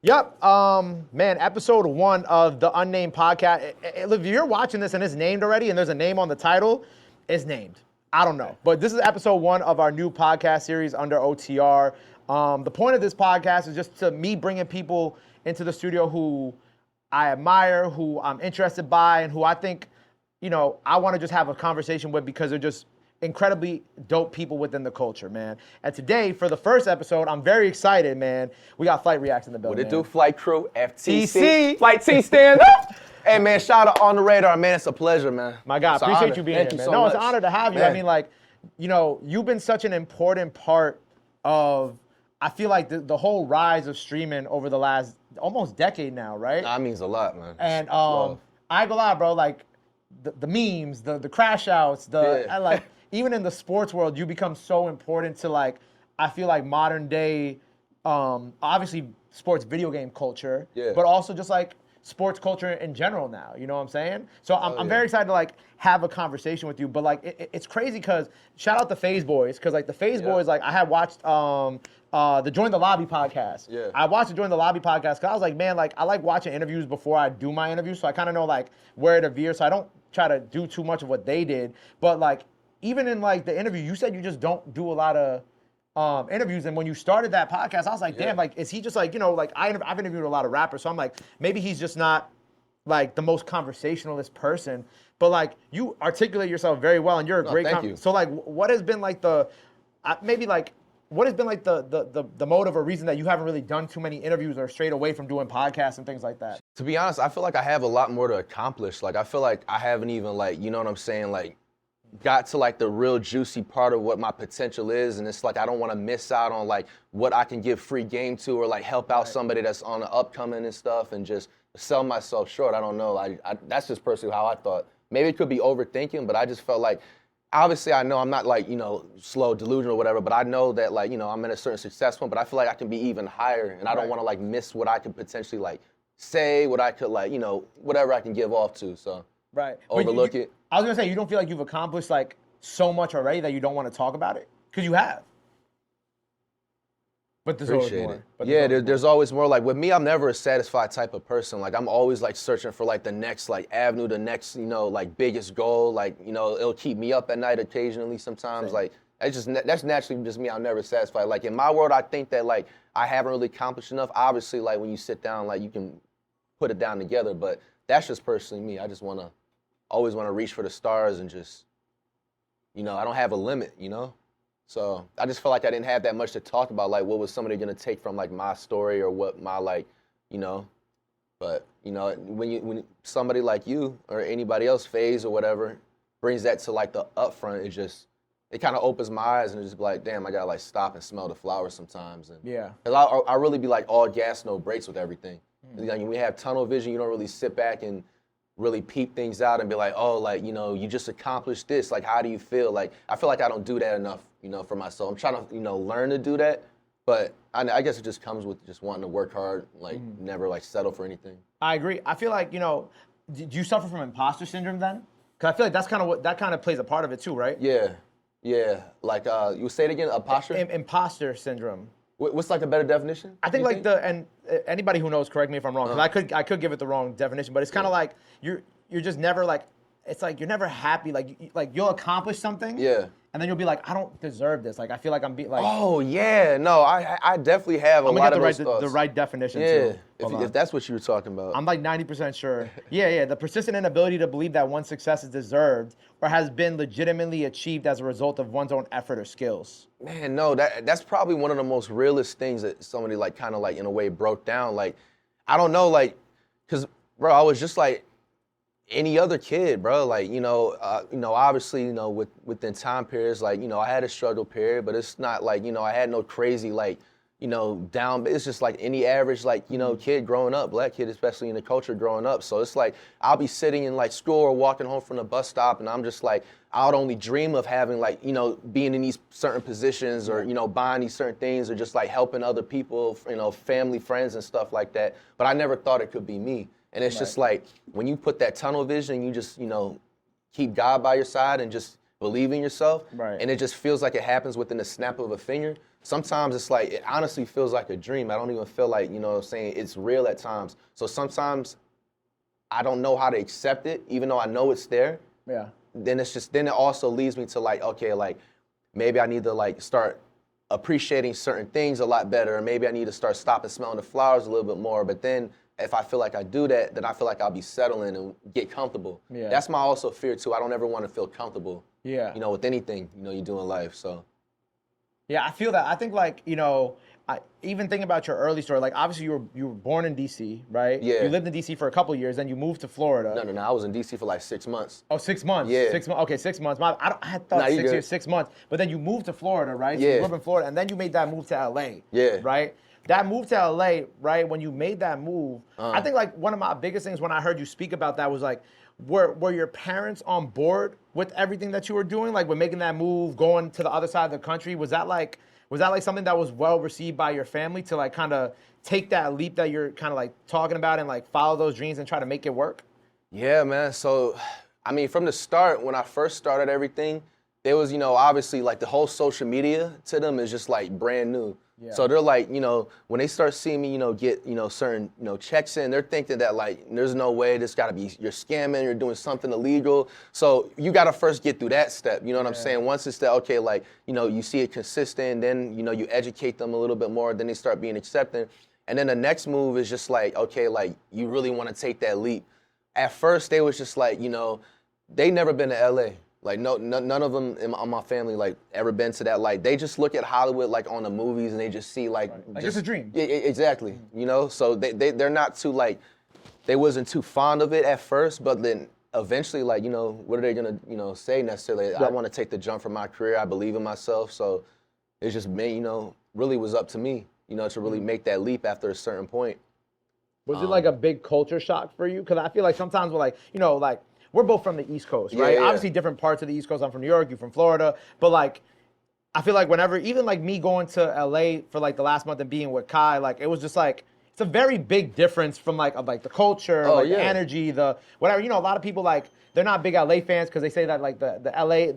Yep. Man, episode 1 of the Unnamed Podcast. If you're watching this and it's named already and there's a name on the title, it's named. I don't know. But this is episode 1 of our new podcast series under OTR. The point of this podcast is just to me bringing people into the studio who I admire, who I'm interested by, and who I think, I want to just have a conversation with because they're just incredibly dope people within the culture, man. And today, for the first episode, I'm very excited, man. We got FlightReacts in the building. What it do, Flight Crew, FTC. TC. Flight T, stand up. Hey, man, shout out On the Radar, man. It's a pleasure, man. My God, appreciate you being here, man. Thank you so No, much. it's an honor to have you. Man. I mean, you've been such an important part of, I feel like, the whole rise of streaming over the last almost decade now, right? That means a lot, man. And I ain't gonna lie, bro, like, the memes, the crash outs, even in the sports world, you become so important to, like, I feel like modern day, obviously sports video game culture, but also just like sports culture in general now, you know what I'm saying? So I'm very excited to like have a conversation with you, but like it's crazy because shout out the FaZe Boys, because like the FaZe Boys, like I had watched the Join the Lobby podcast. Yeah. I watched the Join the Lobby podcast because I was like, man, like I like watching interviews before I do my interviews, so I kind of know like where to veer, so I don't try to do too much of what they did, but like even in like the interview, you said you just don't do a lot of interviews, and when you started that podcast, I was like, damn, like, is he just like, like I've interviewed a lot of rappers, so I'm like, maybe he's just not like the most conversationalist person, but like you articulate yourself very well, and you're a great. Thank you. So like, what has been like the what has been like the motive or reason that you haven't really done too many interviews or strayed away from doing podcasts and things like that? To be honest, I feel like I have a lot more to accomplish. Like, I feel like I haven't even, like, you know what I'm saying, like, got to like the real juicy part of what my potential is, and it's like I don't want to miss out on like what I can give free game to, or like help out somebody that's on the upcoming and stuff, and just sell myself short. I don't know. I that's just personally how I thought. Maybe it could be overthinking, but I just felt like, obviously I know I'm not like, slow, delusional or whatever, but I know that like, I'm at a certain success point, but I feel like I can be even higher, and I don't want to like miss what I could potentially like say, what I could like, whatever I can give off to, so overlook it. I was gonna say, you don't feel like you've accomplished like so much already that you don't want to talk about it? Because you have. But there's always more. There's always more. Like with me, I'm never a satisfied type of person. Like I'm always like searching for like the next like avenue, the next, like biggest goal. Like, it'll keep me up at night occasionally sometimes. Same. Like that's naturally just me. I'm never satisfied. Like in my world, I think that like I haven't really accomplished enough. Obviously, like when you sit down, like you can put it down together, but that's just personally me. I just always want to reach for the stars and just, I don't have a limit, So I just felt like I didn't have that much to talk about. Like, what was somebody going to take from like my story, or what my like, but when somebody like you or anybody else, FaZe or whatever, brings that to like the upfront, it kind of opens my eyes, and it's just like, damn, I gotta like stop and smell the flowers sometimes. And cause I really be like all gas, no brakes with everything. Like when we have tunnel vision, you don't really sit back and really peep things out and be like, oh, like, you just accomplished this. Like, how do you feel? Like, I feel like I don't do that enough, for myself. I'm trying to, learn to do that. But I guess it just comes with just wanting to work hard, like, never, like, settle for anything. I agree. I feel like, do you suffer from imposter syndrome then? Because I feel like that's kind of that kind of plays a part of it too, right? Yeah. Like, you say it again, imposter syndrome. What's like a better definition? I think and anybody who knows, correct me if I'm wrong, because I could give it the wrong definition, but it's kind of like you're just never like, it's like you're never happy. Like you'll accomplish something, and then you'll be like, I don't deserve this. Like I feel like I'm like. Oh yeah, no, I definitely have a lot of those thoughts. The right definition too. If that's what you were talking about. I'm like 90% sure. Yeah. The persistent inability to believe that one's success is deserved or has been legitimately achieved as a result of one's own effort or skills. Man, no, that's probably one of the most realist things that somebody like kind of like in a way broke down. Like, I don't know, like, cause bro, I was just like any other kid, bro. Like, obviously, within time periods, like, I had a struggle period, but it's not like, I had no crazy like, down. It's just like any average, like, kid growing up, black kid, especially in the culture growing up. So it's like, I'll be sitting in like school or walking home from the bus stop, and I'm just like, I would only dream of having like, being in these certain positions or, buying these certain things or just like helping other people, family, friends and stuff like that. But I never thought it could be me. And it's just like, when you put that tunnel vision, you just, keep God by your side and just believe in yourself. Right. And it just feels like it happens within the snap of a finger. sometimes it's like, it honestly feels like a dream. I don't even feel like, you know what I'm saying, it's real at times. So sometimes I don't know how to accept it, even though I know it's there. Yeah. Then it also leads me to like, okay, like maybe I need to like start appreciating certain things a lot better, or maybe I need to start stopping smelling the flowers a little bit more. But then if I feel like I do that, then I feel like I'll be settling and get comfortable. Yeah. That's my also fear too. I don't ever want to feel comfortable, Yeah. you know, with anything, you know, you do in life, so. Yeah, I feel that. I think like, you know, even thinking about your early story, like obviously you were born in DC, right? Yeah. You lived in DC for a couple years, then you moved to Florida. No, I was in DC for like 6 months. Oh, 6 months. Yeah. 6 months. Okay, 6 months. I had thought Nah, you 6 good. years, 6 months. But then you moved to Florida, right? So Yeah. you grew up in Florida, and then you made that move to LA. Yeah. Right? That move to LA, right? When you made that move, I think like one of my biggest things when I heard you speak about that was like, were your parents on board with everything that you were doing? Like, when making that move, going to the other side of the country, was that like something that was well received by your family to like kind of take that leap that you're kind of like talking about and like follow those dreams and try to make it work? Yeah, man. So, I mean, from the start, when I first started everything, there was, you know, obviously like the whole social media to them is just like brand new. Yeah. So they're like, you know, when they start seeing me, you know, get, you know, certain, you know, checks in, they're thinking that like, there's no way this gotta be, you're scamming, you're doing something illegal. So you gotta first get through that step, you know what I'm saying? Once it's that, okay, like, you know, you see it consistent, then, you know, you educate them a little bit more, then they start being accepting. And then the next move is just like, okay, like, you really wanna take that leap. At first, they was just like, you know, they never been to LA. Like, none of them in my family, like, ever been to that. Like, they just look at Hollywood, like, on the movies, and they just see, like... Right. Like, it's a dream. Yeah, exactly, you know? So they're not too, like... They wasn't too fond of it at first, but then eventually, like, you know, what are they going to, you know, say necessarily? I want to take the jump from my career. I believe in myself. So it's just me, you know, really was up to me, you know, to really make that leap after a certain point. Was it like a big culture shock for you? Because I feel like sometimes we're like, you know, like, we're both from the East Coast, right? Yeah. Obviously different parts of the East Coast. I'm from New York, you're from Florida. But like, I feel like whenever, even like me going to LA for like the last month and being with Kai, like it was just like, it's a very big difference from like, of like the culture, the energy, the whatever. You know, a lot of people like, they're not big LA fans because they say that like the LA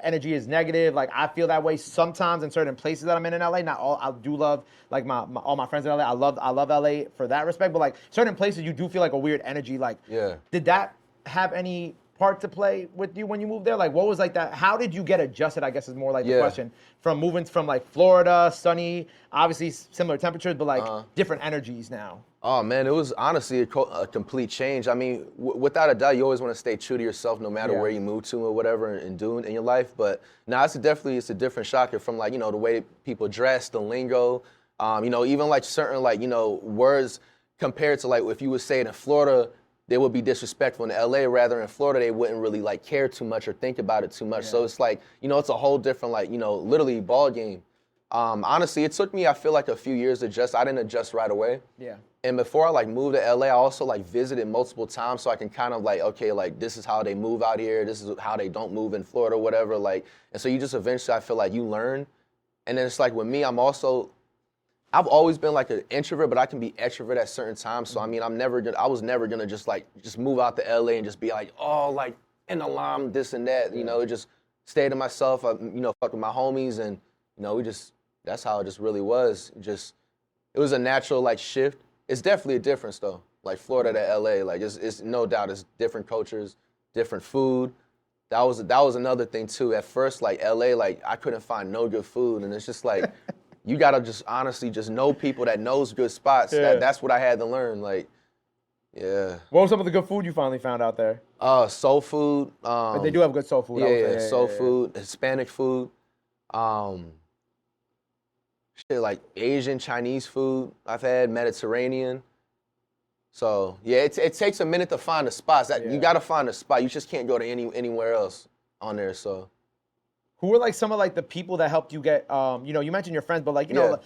energy is negative. Like I feel that way sometimes in certain places that I'm in LA. Not all, I do love like all my friends in LA. I love LA for that respect. But like certain places you do feel like a weird energy. Like, did that have any part to play with you when you moved there? Like what was like that, how did you get adjusted, I guess is more like the question, from moving from like Florida, sunny, obviously similar temperatures, but like different energies now? Oh man, it was honestly a complete change. I mean, without a doubt, you always want to stay true to yourself no matter where you move to or whatever and do in your life. But now it's a different shocker from like, you know, the way people dress, the lingo, you know, even like certain like, you know, words compared to like if you would say it in Florida, they would be disrespectful. In LA, rather in Florida, they wouldn't really like care too much or think about it too much. So it's like, you know, it's a whole different like, you know, literally ball game. Honestly, it took me, I feel like a few years to adjust. I didn't adjust right away. Yeah. And before I like moved to LA, I also like visited multiple times so I can kind of like, okay, like this is how they move out here. This is how they don't move in Florida, whatever. Like, and so you just eventually, I feel like you learn. And then it's like with me, I've always been like an introvert, but I can be extrovert at certain times. So I mean, I was never gonna just move out to LA and just be like, oh, like in the lam, this and that. You know, just stay to myself. You know, fuck with my homies, and you know, that's how it just really was. It was a natural like shift. It's definitely a difference though. Like Florida to LA, like it's no doubt it's different cultures, different food. That was another thing too. At first, like LA, like I couldn't find no good food, and it's just like. You gotta just honestly just know people that knows good spots. That's what I had to learn. Like, yeah. What was some of the good food you finally found out there? Soul food. But they do have good soul food. Yeah, soul food, Hispanic food. Like Asian, Chinese food. I've had Mediterranean. So yeah, it takes a minute to find the spots. You gotta find a spot. You just can't go to anywhere else on there. So. Who were like some of like the people that helped you get, you know, you mentioned your friends, but like, you know,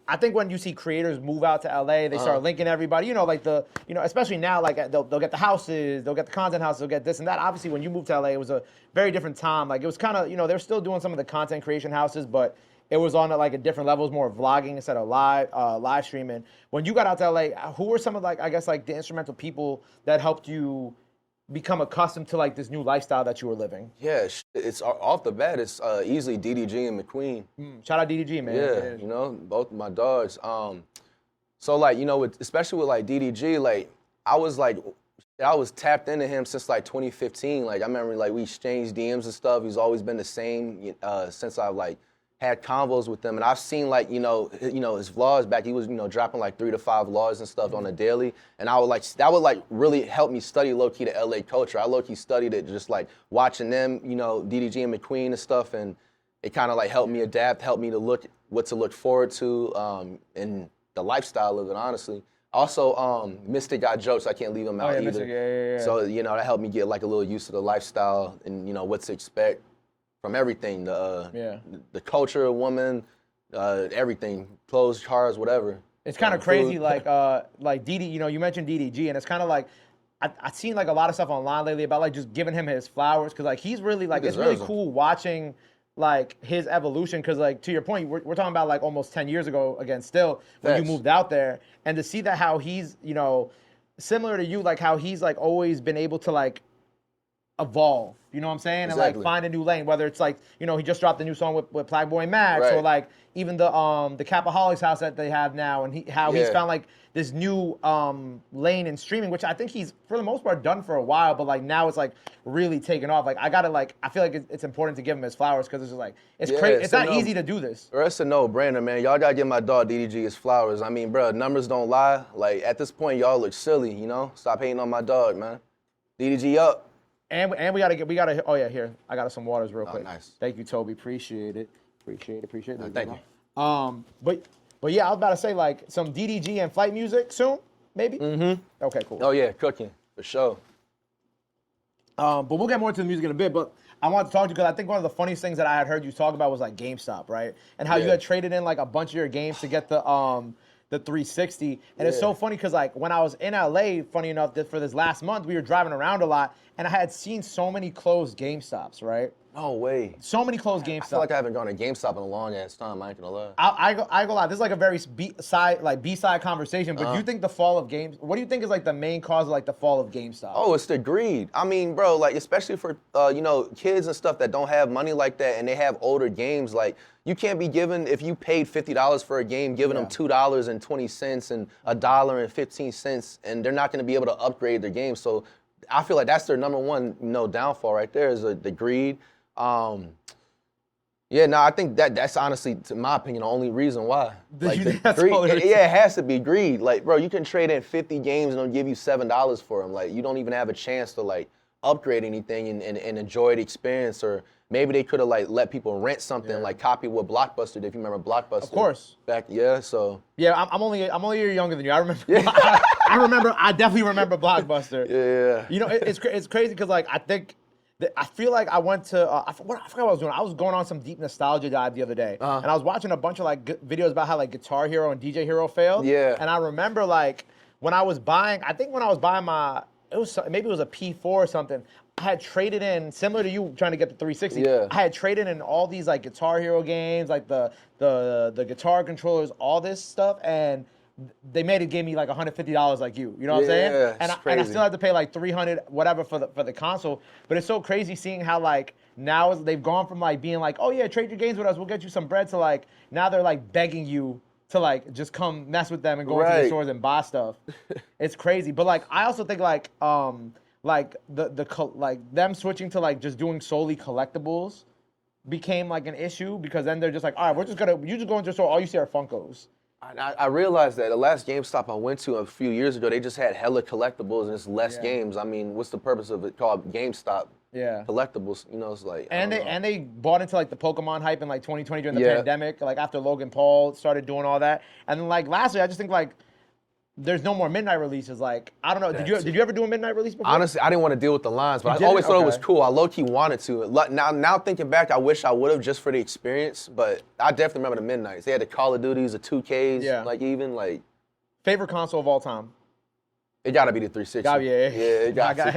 I think when you see creators move out to LA, they start linking everybody, you know, like especially now, like they'll get the houses, they'll get the content houses, they'll get this and that. Obviously when you moved to LA, it was a very different time. Like it was kind of, you know, they're still doing some of the content creation houses, but it was on like a different level, it was more vlogging instead of live streaming. When you got out to LA, who were some of like, I guess like the instrumental people that helped you become accustomed to like this new lifestyle that you were living? Yeah, it's off the bat. It's easily DDG and McQueen. Shout out DDG, man. Yeah, you know, both of my dogs. So like, you know, especially with like DDG, like I was tapped into him since like 2015. Like I remember like we exchanged DMs and stuff. He's always been the same since I've like had convos with him. And I've seen like, you know, his vlogs back. He was, you know, dropping like 3 to 5 vlogs and stuff on a daily. And I would like, that would like really help me study low-key the LA culture. I low-key studied it just like watching them, you know, DDG and McQueen and stuff. And it kind of like helped me adapt, helped me to look what to look forward to and the lifestyle of it, honestly. Also, Mystic got jokes. I can't leave him out either. Mystic, yeah. So, you know, that helped me get like a little used to the lifestyle and, you know, what to expect from everything. The culture of woman, everything, clothes, cars, whatever. It's kind of crazy, like DD, you know, you mentioned DDG, and it's kind of like, I've seen like a lot of stuff online lately about like just giving him his flowers, because like he's really like, it's really cool watching like his evolution, because like to your point, we're talking about like almost 10 years ago again still when you moved out there, and to see that how he's, you know, similar to you, like how he's like always been able to like evolve, you know what I'm saying? Exactly. And like find a new lane, whether it's like, you know, he just dropped a new song with Plague Boy Max, or like even the Capaholics house that they have now, and he's found like this new lane in streaming, which I think he's for the most part done for a while, but like now it's like really taken off. Like I feel like it's important to give him his flowers, because it's just like it's crazy. It's not easy to do this. It's a no-brainer, man. Y'all gotta give my dog DDG his flowers. I mean, bro, numbers don't lie. Like at this point, y'all look silly, you know? Stop hating on my dog, man. DDG up. And we gotta. Oh yeah, here I got us some waters real quick. Nice. Thank you, Toby. Appreciate it. Appreciate it. Thank you. But yeah, I was about to say like some DDG and flight music soon, maybe. Mm-hmm. Okay, cool. Oh yeah, cooking for sure. But we'll get more into the music in a bit. But I wanted to talk to you because I think one of the funniest things that I had heard you talk about was like GameStop, right? And how you had traded in like a bunch of your games to get the 360. And it's so funny because like when I was in LA, funny enough, for this last month, we were driving around a lot, and I had seen so many closed GameStops, right? No way. So many closed GameStops. I feel like I haven't gone to GameStop in a long ass time. I ain't gonna lie. I go lie. This is like a very B-side conversation. But do you think the fall of games? What do you think is like the main cause of like the fall of GameStop? Oh, it's the greed. I mean, bro, like especially for you know, kids and stuff that don't have money like that, and they have older games. Like you can't be given, if you paid $50 for a game, giving them $2.20 and $1.15, and they're not gonna be able to upgrade their game. So I feel like that's their number one, you know, downfall right there is the greed. I think that's honestly, to my opinion, the only reason why. Like greed, it has to be greed. Like, bro, you can trade in 50 games and they'll give you $7 for them. Like, you don't even have a chance to like upgrade anything and enjoy the experience. Or maybe they could have like let people rent something, like copy what Blockbuster did. If you remember Blockbuster, of course. Back, so. Yeah, I'm only a year younger than you. I remember. I definitely remember Blockbuster. Yeah. You know, it's crazy because like I feel like I went to, I forgot what I was doing. I was going on some deep nostalgia dive the other day. And I was watching a bunch of like videos about how like Guitar Hero and DJ Hero failed. Yeah. And I remember like when I was buying my, maybe it was a P4 or something. I had traded in, similar to you trying to get the 360. Yeah. I had traded in all these like Guitar Hero games, like the guitar controllers, all this stuff. And they gave me like $150 like you know what I'm saying? And I still had to pay like $300 whatever for the console. But it's so crazy seeing how like now they've gone from like being like, oh yeah, trade your games with us, we'll get you some bread, to like now they're like begging you to like just come mess with them and go into the stores and buy stuff. It's crazy. But like I also think like them switching to like just doing solely collectibles became like an issue, because then they're just like, all right, you just go into the store, all you see are Funkos. I realized that the last GameStop I went to a few years ago, they just had hella collectibles and it's less games. I mean, what's the purpose of it called GameStop? Yeah. Collectibles, you know, it's like. And they bought into like the Pokemon hype in like 2020 during the pandemic, like after Logan Paul started doing all that. And then like lastly, I just think like there's no more midnight releases. Like, I don't know. Did you ever do a midnight release before? Honestly, I didn't want to deal with the lines, but I always thought it was cool. I low-key wanted to. Now thinking back, I wish I would have, just for the experience, but I definitely remember the midnights. They had the Call of Duties, the 2Ks, like even like. Favorite console of all time? It gotta be the 360. It got to.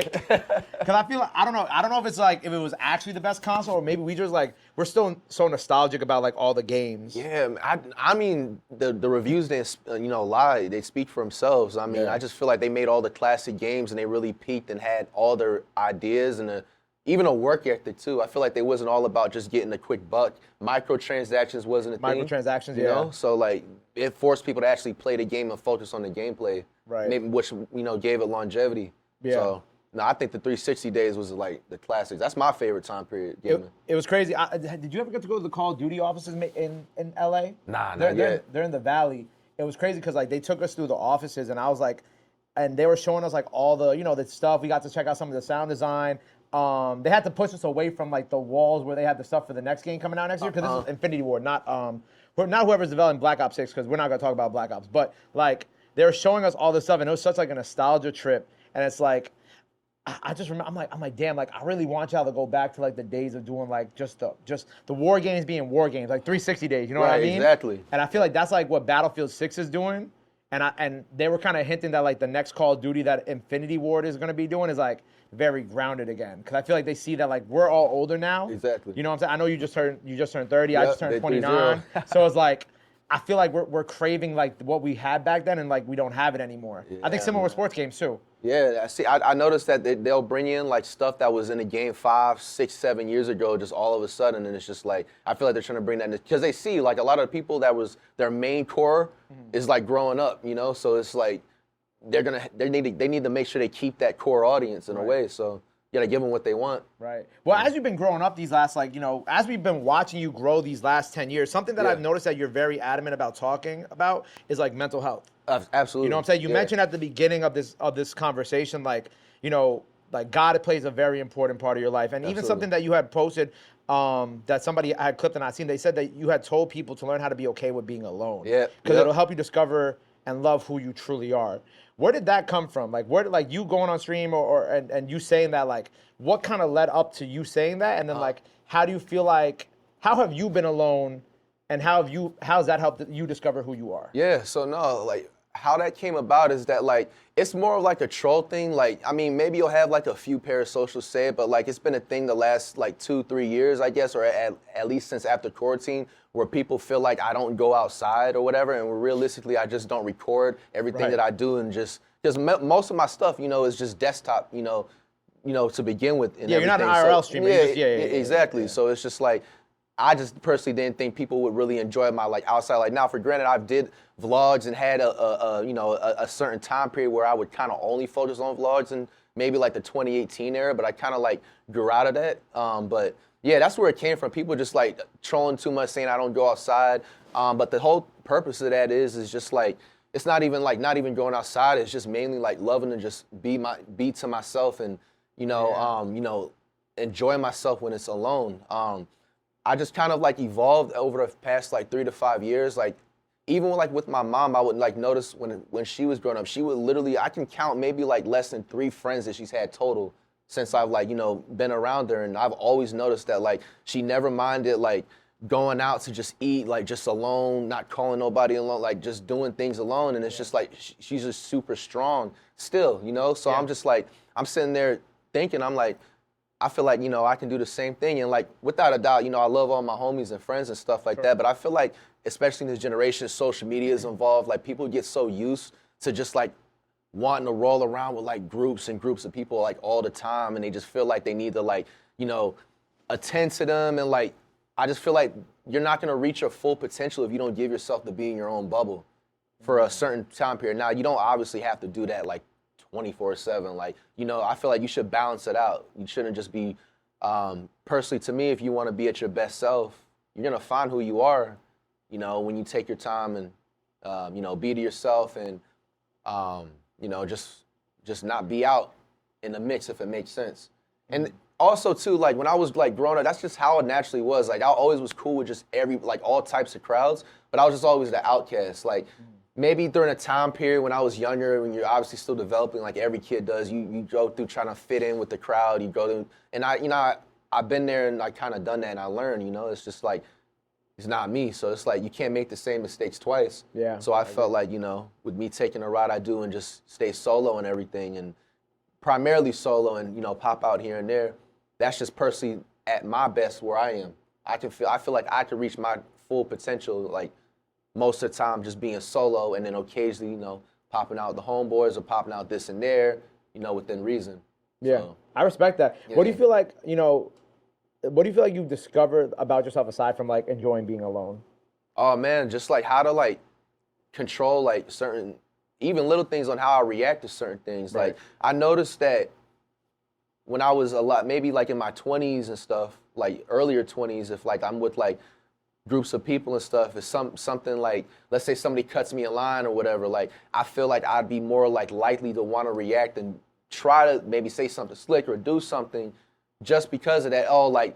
Because I feel like, I don't know if it's like, if it was actually the best console, or maybe we just like, we're still so nostalgic about like all the games. Yeah, I mean, the reviews didn't, lie. They speak for themselves. I mean, I just feel like they made all the classic games and they really peaked and had all their ideas and even a work ethic too. I feel like they wasn't all about just getting a quick buck. Microtransactions wasn't a thing. Microtransactions, you know? So like, it forced people to actually play the game and focus on the gameplay. Right. Maybe, which, gave it longevity. Yeah. So, no, I think the 360 days was like the classics. That's my favorite time period gaming. It was crazy. Did you ever get to go to the Call of Duty offices in LA? Nah, not yet. They're in the Valley. It was crazy because like they took us through the offices and I was like, and they were showing us like all the, the stuff. We got to check out some of the sound design. They had to push us away from like the walls where they had the stuff for the next game coming out next year because this is Infinity Ward, not whoever's developing Black Ops 6 because we're not gonna talk about Black Ops. But like they were showing us all this stuff and it was such like a nostalgia trip. And it's like I just remember I'm like damn, like I really want y'all to go back to like the days of doing like just the war games being war games, like 360 days. You know what I mean? Exactly. And I feel like that's like what Battlefield 6 is doing. And they were kind of hinting that like the next Call of Duty that Infinity Ward is gonna be doing is like very grounded again. Because I feel like they see that like we're all older now. Exactly. You know what I'm saying? I know you just turned 30. Yep, I just turned 29. So it's like I feel like we're craving like what we had back then and like we don't have it anymore. I think similar with sports games too. Yeah, see, I noticed that they'll bring in like stuff that was in the game 5, 6, 7 years ago, just all of a sudden, and it's just like I feel like they're trying to bring that in because they see like a lot of the people that was their main core is like growing up, so it's like they need to make sure they keep that core audience in a way. So you gotta give them what they want. Right. Well, as you've been growing up these last as we've been watching you grow these last 10 years, something that I've noticed that you're very adamant about talking about is like mental health. Absolutely. You know what I'm saying? You mentioned at the beginning of this conversation, like, like God plays a very important part of your life. And even something that you had posted that somebody had clipped and I seen, they said that you had told people to learn how to be okay with being alone. Yeah. Because it'll help you discover and love who you truly are. Where did that come from? Like, where did like you going on stream and you saying that, like, what kind of led up to you saying that? And then like, how do you feel like, how have you been alone and how's that helped you discover who you are? Yeah, so no, like, how that came about is that, like, it's more of like a troll thing. Like, I mean, maybe you'll have like a few parasocials say it, but like it's been a thing the last like 2-3 years, I guess, or at least since after quarantine, where people feel like I don't go outside or whatever, and realistically, I just don't record everything that I do, and just because most of my stuff, is just desktop, to begin with. And you're not an IRL streamer. Exactly. Yeah. So it's just like, I just personally didn't think people would really enjoy my like outside. Like now, for granted, I did vlogs and had a certain time period where I would kind of only focus on vlogs and maybe like the 2018 era, but I kind of like grew out of that. But yeah, that's where it came from. People just like trolling too much, saying I don't go outside. But the whole purpose of that is just like, it's not even going outside. It's just mainly like loving to just be to myself and enjoy myself when it's alone. I just kind of like evolved over the past like 3 to 5 years. Like even with my mom, I would like notice when she was growing up, she would literally, I can count maybe like less than 3 friends that she's had total since I've like, been around her. And I've always noticed that like she never minded like going out to just eat, like just alone, not calling nobody alone, like just doing things alone. And it's just like, she's just super strong still, So I'm just like, I'm sitting there thinking, I'm like, I feel like, I can do the same thing. And like, without a doubt, I love all my homies and friends and stuff like that. But I feel like, especially in this generation, social media is involved. Like people get so used to just like wanting to roll around with like groups and groups of people like all the time. And they just feel like they need to like, attend to them. And like, I just feel like you're not going to reach your full potential if you don't give yourself to be in your own bubble for a certain time period. Now, you don't obviously have to do that like 24/7. Like, I feel like you should balance it out. You shouldn't just be, personally to me, if you want to be at your best self, you're going to find who you are, when you take your time and, be to yourself and, just not be out in the mix, if it makes sense. And also too, like when I was like growing up, that's just how it naturally was. Like I always was cool with just all types of crowds, but I was just always the outcast. Like, maybe during a time period when I was younger, when you're obviously still developing, like every kid does, you go through trying to fit in with the crowd. You go through, and I've been there and I kind of done that, and I learned. It's just like it's not me. So it's like you can't make the same mistakes twice. Yeah. So I felt like, you know, with me taking the route I do and just stay solo and everything, and primarily solo and, you know, pop out here and there, that's just personally at my best where I am. I feel like I can reach my full potential, like most of the time just being solo, and then occasionally, you know, popping out the homeboys or popping out this and there, you know, within reason. Yeah, So, I respect that. yeah. What do you feel like, you know, what do you feel like you've discovered about yourself aside from like enjoying being alone? Oh man, just like how to like control like certain, even little things on how I react to certain things. Right. Like I noticed that when I was a lot, maybe like in my 20s and stuff, like earlier 20s, if like I'm with like groups of people and stuff, if something like, let's say somebody cuts me in line or whatever, like I feel like I'd be more like likely to want to react and try to maybe say something slick or do something just because of that. Oh, like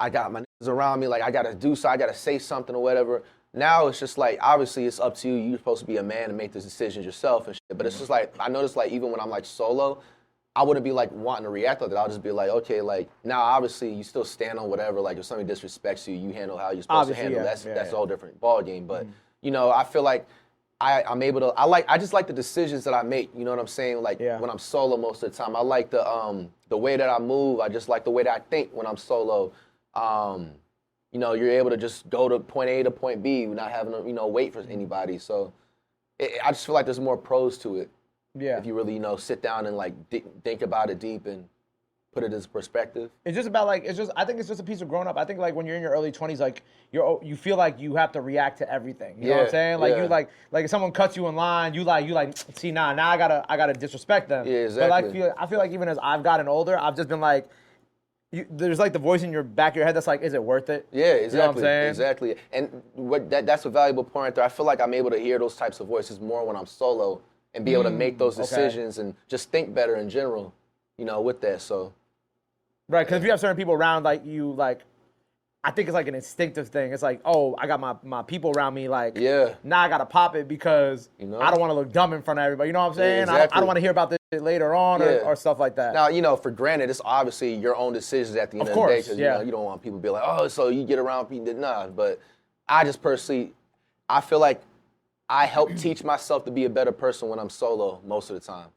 I got my niggas around me, like I gotta do so, I gotta say something or whatever. Now it's just like, obviously it's up to you. You're supposed to be a man and make those decisions yourself and shit. But it's just like, I noticed like even when I'm like solo, I wouldn't be like wanting to react like that. I'll just be like, okay, like now obviously you still stand on whatever. Like if somebody disrespects you, you handle how you're supposed to handle. That's a whole different ball game. But you know, I feel like I'm able to. I just like the decisions that I make. You know what I'm saying? Like when I'm solo most of the time, I like the way that I move. I just like the way that I think when I'm solo. You know, you're able to just go to point A to point B without having to, you know, wait for anybody. So I just feel like there's more pros to it. Yeah. If you really, you know, sit down and like think about it deep and put it as perspective. It's just about like, I think it's just a piece of growing up. I think like when you're in your early 20s, like you feel like you have to react to everything. You know what I'm saying? Like you like if someone cuts you in line, you like see now I gotta disrespect them. Yeah, exactly. But I feel like even as I've gotten older, I've just been like, there's like the voice in your back of your head that's like, is it worth it? Yeah, exactly. You know what I'm saying? Exactly. And that's a valuable point right there. I feel like I'm able to hear those types of voices more when I'm solo and be able to make those decisions and just think better in general, you know, with that. So. Right, because if you have certain people around, like you, like, I think it's like an instinctive thing. It's like, oh, I got my people around me, like, now I got to pop it because I don't want to look dumb in front of everybody. You know what I'm saying? Yeah, exactly. I don't want to hear about this shit later on or stuff like that. Now, you know, for granted, it's obviously your own decisions at the end of the day because you know, you don't want people to be like, oh, so you get around people. Nah, but I just personally, I feel like I help teach myself to be a better person when I'm solo most of the time.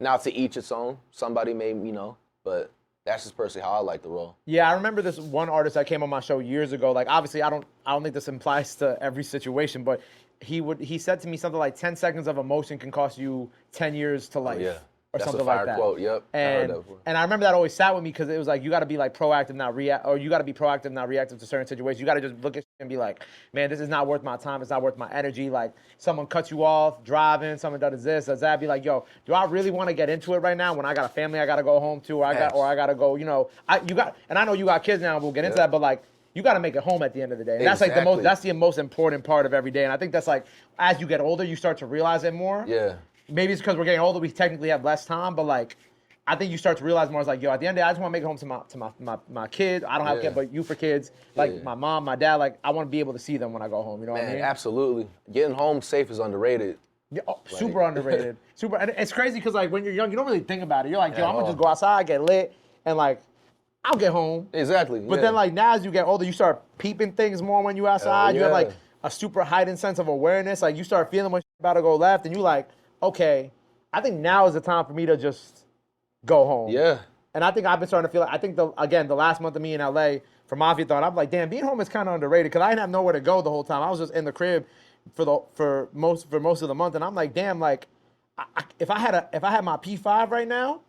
Now, to each its own. Somebody may, you know, but that's just personally how I like to roll. Yeah, I remember this one artist that came on my show years ago. Like, obviously, I don't think this applies to every situation, but he said to me something like 10 seconds of emotion can cost you 10 years to life. Yeah. Or that's something a fire like that. Quote. Yep. And, I heard that before. And I remember that always sat with me because it was like, you got to be like proactive, not react, or you got to be proactive, not reactive to certain situations. You got to just look at shit and be like, man, this is not worth my time. It's not worth my energy. Like someone cuts you off driving, someone does this, does that. Be like, yo, do I really want to get into it right now when I got a family I got to go home to, or I got to go, you know, and I know you got kids now, and we'll get into that, but like, you got to make it home at the end of the day. And that's like that's the most important part of every day. And I think that's like, as you get older, you start to realize it more. Yeah. Maybe it's because we're getting older, we technically have less time, but like, I think you start to realize more. It's like, yo, at the end of the day, I just want to make it home to my kids. I don't have kids, but you for kids. Like my mom, my dad, like I want to be able to see them when I go home. You know what I mean? Absolutely. Getting home safe is underrated. Yeah, super underrated. Super. And it's crazy because like when you're young, you don't really think about it. You're like, yo, I'm gonna just go outside, get lit, and like I'll get home. Exactly. But then like now as you get older, you start peeping things more when you outside. You have like a super heightened sense of awareness. Like you start feeling when shit about to go left, and you like, okay, I think now is the time for me to just go home. Yeah. And I think I've been starting to feel like, I think the last month of me in LA for Mafia Thon, I'm like, damn, being home is kind of underrated because I didn't have nowhere to go the whole time. I was just in the crib for most of the month, and I'm like, damn, like if I had my P5 right now,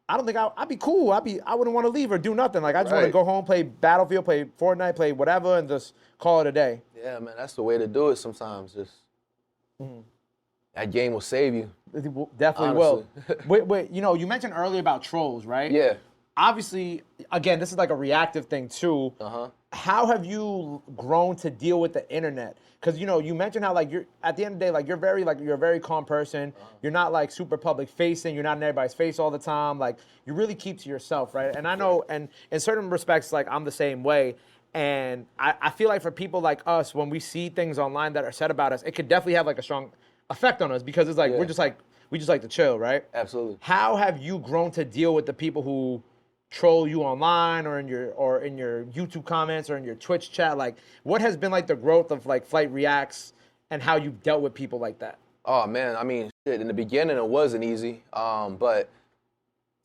I don't think I'd be cool. I wouldn't want to leave or do nothing. Like I just want to go home, play Battlefield, play Fortnite, play whatever, and just call it a day. Yeah, man, that's the way to do it sometimes. Just that game will save you. It definitely will. Wait, you know, you mentioned earlier about trolls, right? Yeah. Obviously, again, this is like a reactive thing too. How have you grown to deal with the internet? Because you know, you mentioned how like you're at the end of the day, like you're a very calm person. You're not like super public facing. You're not in everybody's face all the time. Like you really keep to yourself, right? And I know, and in certain respects, like I'm the same way. And I feel like for people like us, when we see things online that are said about us, it could definitely have like a strong effect on us because it's like we just like to chill, right? Absolutely. How have you grown to deal with the people who troll you online or in your YouTube comments or in your Twitch chat? Like, what has been like the growth of like FlightReacts and how you've dealt with people like that? Oh man, I mean, in the beginning it wasn't easy, but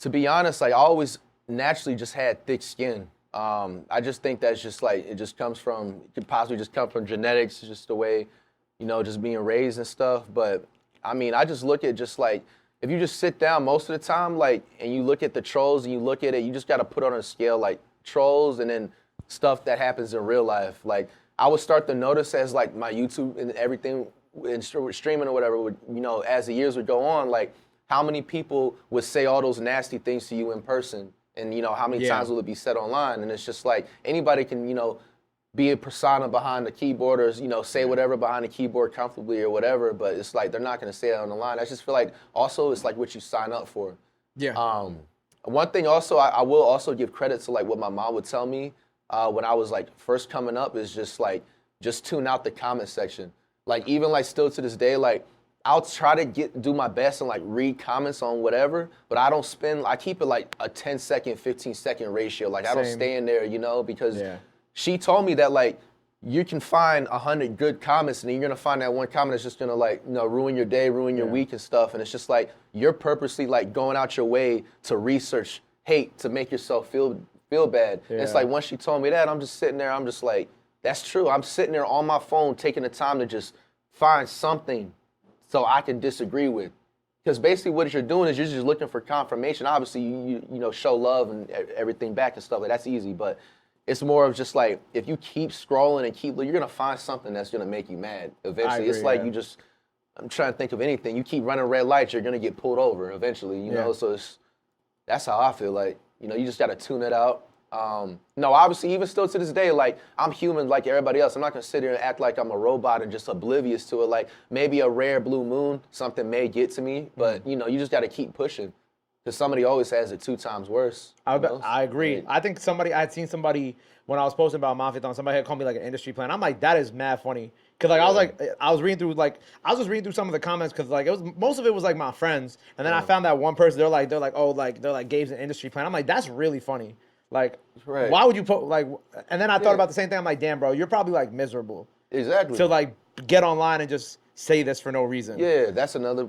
to be honest, like I always naturally just had thick skin. I just think that's just like it could possibly just come from genetics, just the way, just being raised and stuff. But I mean, I just look at just like if you just sit down most of the time, like, and you look at the trolls and you look at it, you just got to put on a scale like trolls and then stuff that happens in real life. Like I would start to notice as like my YouTube and everything and streaming or whatever would, as the years would go on, like how many people would say all those nasty things to you in person, and how many times will it be said online? And it's just like anybody can, be a persona behind the keyboard or say whatever behind the keyboard comfortably or whatever, but it's like they're not going to say it on the line. I just feel like also it's like what you sign up for. Yeah. One thing also I will also give credit to like what my mom would tell me when I was like first coming up is just like just tune out the comment section. Like even like still to this day, like I'll try to do my best and like read comments on whatever, but I keep it like a 10-second, 15-second ratio. Like I don't stay in there, because she told me that like you can find 100 good comments and then you're gonna find that one comment that's just gonna like, ruin your day, ruin your week and stuff. And it's just like you're purposely like going out your way to research hate to make yourself feel bad. Yeah. And it's like once she told me that, I'm just sitting there, I'm just like, that's true. I'm sitting there on my phone taking the time to just find something so I can disagree with. Because basically what you're doing is you're just looking for confirmation. Obviously, you show love and everything back and stuff. Like that's easy, but it's more of just like if you keep scrolling and you're gonna find something that's gonna make you mad eventually. It's like I'm trying to think of anything. You keep running red lights, you're gonna get pulled over eventually. You know, so that's how I feel. Like you just gotta tune it out. No, obviously, even still to this day, like, I'm human like everybody else. I'm not going to sit here and act like I'm a robot and just oblivious to it. Like, maybe a rare blue moon, something may get to me, but, you just got to keep pushing because somebody always has it 2 times worse. I agree. I think I had seen somebody, when I was posting about Mafia, somebody had called me, like, an industry plan. I'm like, that is mad funny. Because, like, I was reading through some of the comments because, like, most of it was, like, my friends. And then I found that one person, they're like, Gabe's an industry plan. I'm like, that's really funny. Like, why would you put, like, and then I thought about the same thing. I'm like, damn, bro, you're probably, like, miserable. Exactly. To, like, get online and just say this for no reason. Yeah, that's another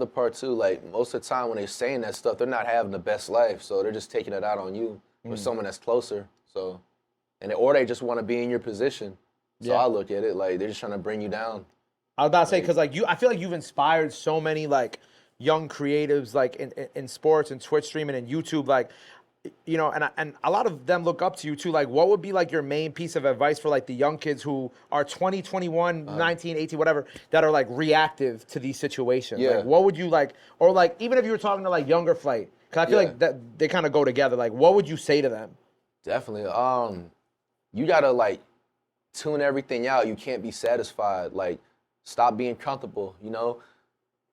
part, too. Like, most of the time when they're saying that stuff, they're not having the best life. So they're just taking it out on you or someone that's closer. So, or they just want to be in your position. So I look at it, like, they're just trying to bring you down. I was about to say, because, like, I feel like you've inspired so many, like, young creatives, like, in sports and Twitch streaming and YouTube, like, and a lot of them look up to you too. Like, what would be like your main piece of advice for like the young kids who are 20, 21, 19, 18, whatever, that are like reactive to these situations? Yeah. Like, what would you like, or like, even if you were talking to like younger Flight, because I feel like that they kind of go together. Like, what would you say to them? Definitely. You gotta like tune everything out. You can't be satisfied. Like, stop being comfortable.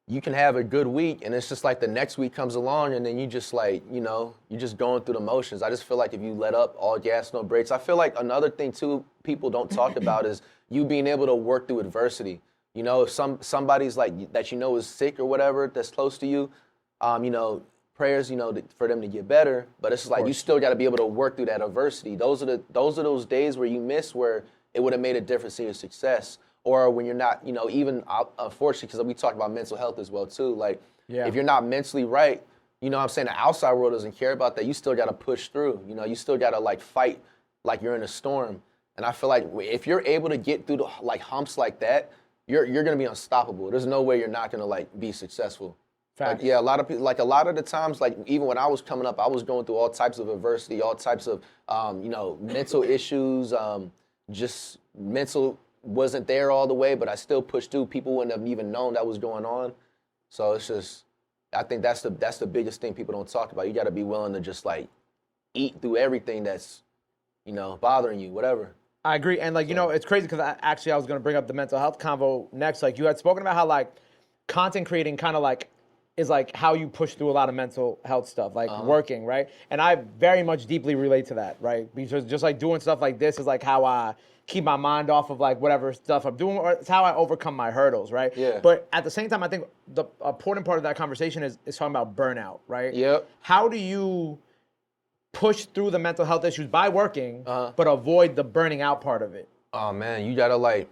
You can have a good week, and it's just like the next week comes along, and then you just like, you're just going through the motions. I just feel like if you let up, all gas, no brakes. I feel like another thing, too, people don't talk about is you being able to work through adversity. If somebody's like, that is sick or whatever, that's close to you, prayers, for them to get better. But it's like you still got to be able to work through that adversity. Those are those days where you miss where it would have made a difference in your success. Or when you're not, even unfortunately, because we talk about mental health as well too. Like, if you're not mentally right, what I'm saying, the outside world doesn't care about that. You still got to push through. You still got to like fight like you're in a storm. And I feel like if you're able to get through the like humps like that, you're gonna be unstoppable. There's no way you're not gonna like be successful. Facts. Like, a lot of people, like a lot of the times, like even when I was coming up, I was going through all types of adversity, all types of mental issues, just mental. Wasn't there all the way, but I still pushed through. People wouldn't have even known that was going on. So it's just, I think that's the biggest thing people don't talk about. You got to be willing to just like eat through everything that's, bothering you, whatever. I agree. And like, it's crazy because I was going to bring up the mental health convo next. Like you had spoken about how like content creating kind of like is like how you push through a lot of mental health stuff, like working, right? And I very much deeply relate to that, right? Because just like doing stuff like this is like how I keep my mind off of like whatever stuff I'm doing, or it's how I overcome my hurdles, right? Yeah. But at the same time, I think the important part of that conversation is talking about burnout, right? Yep. How do you push through the mental health issues by working, but avoid the burning out part of it? Oh man, you gotta like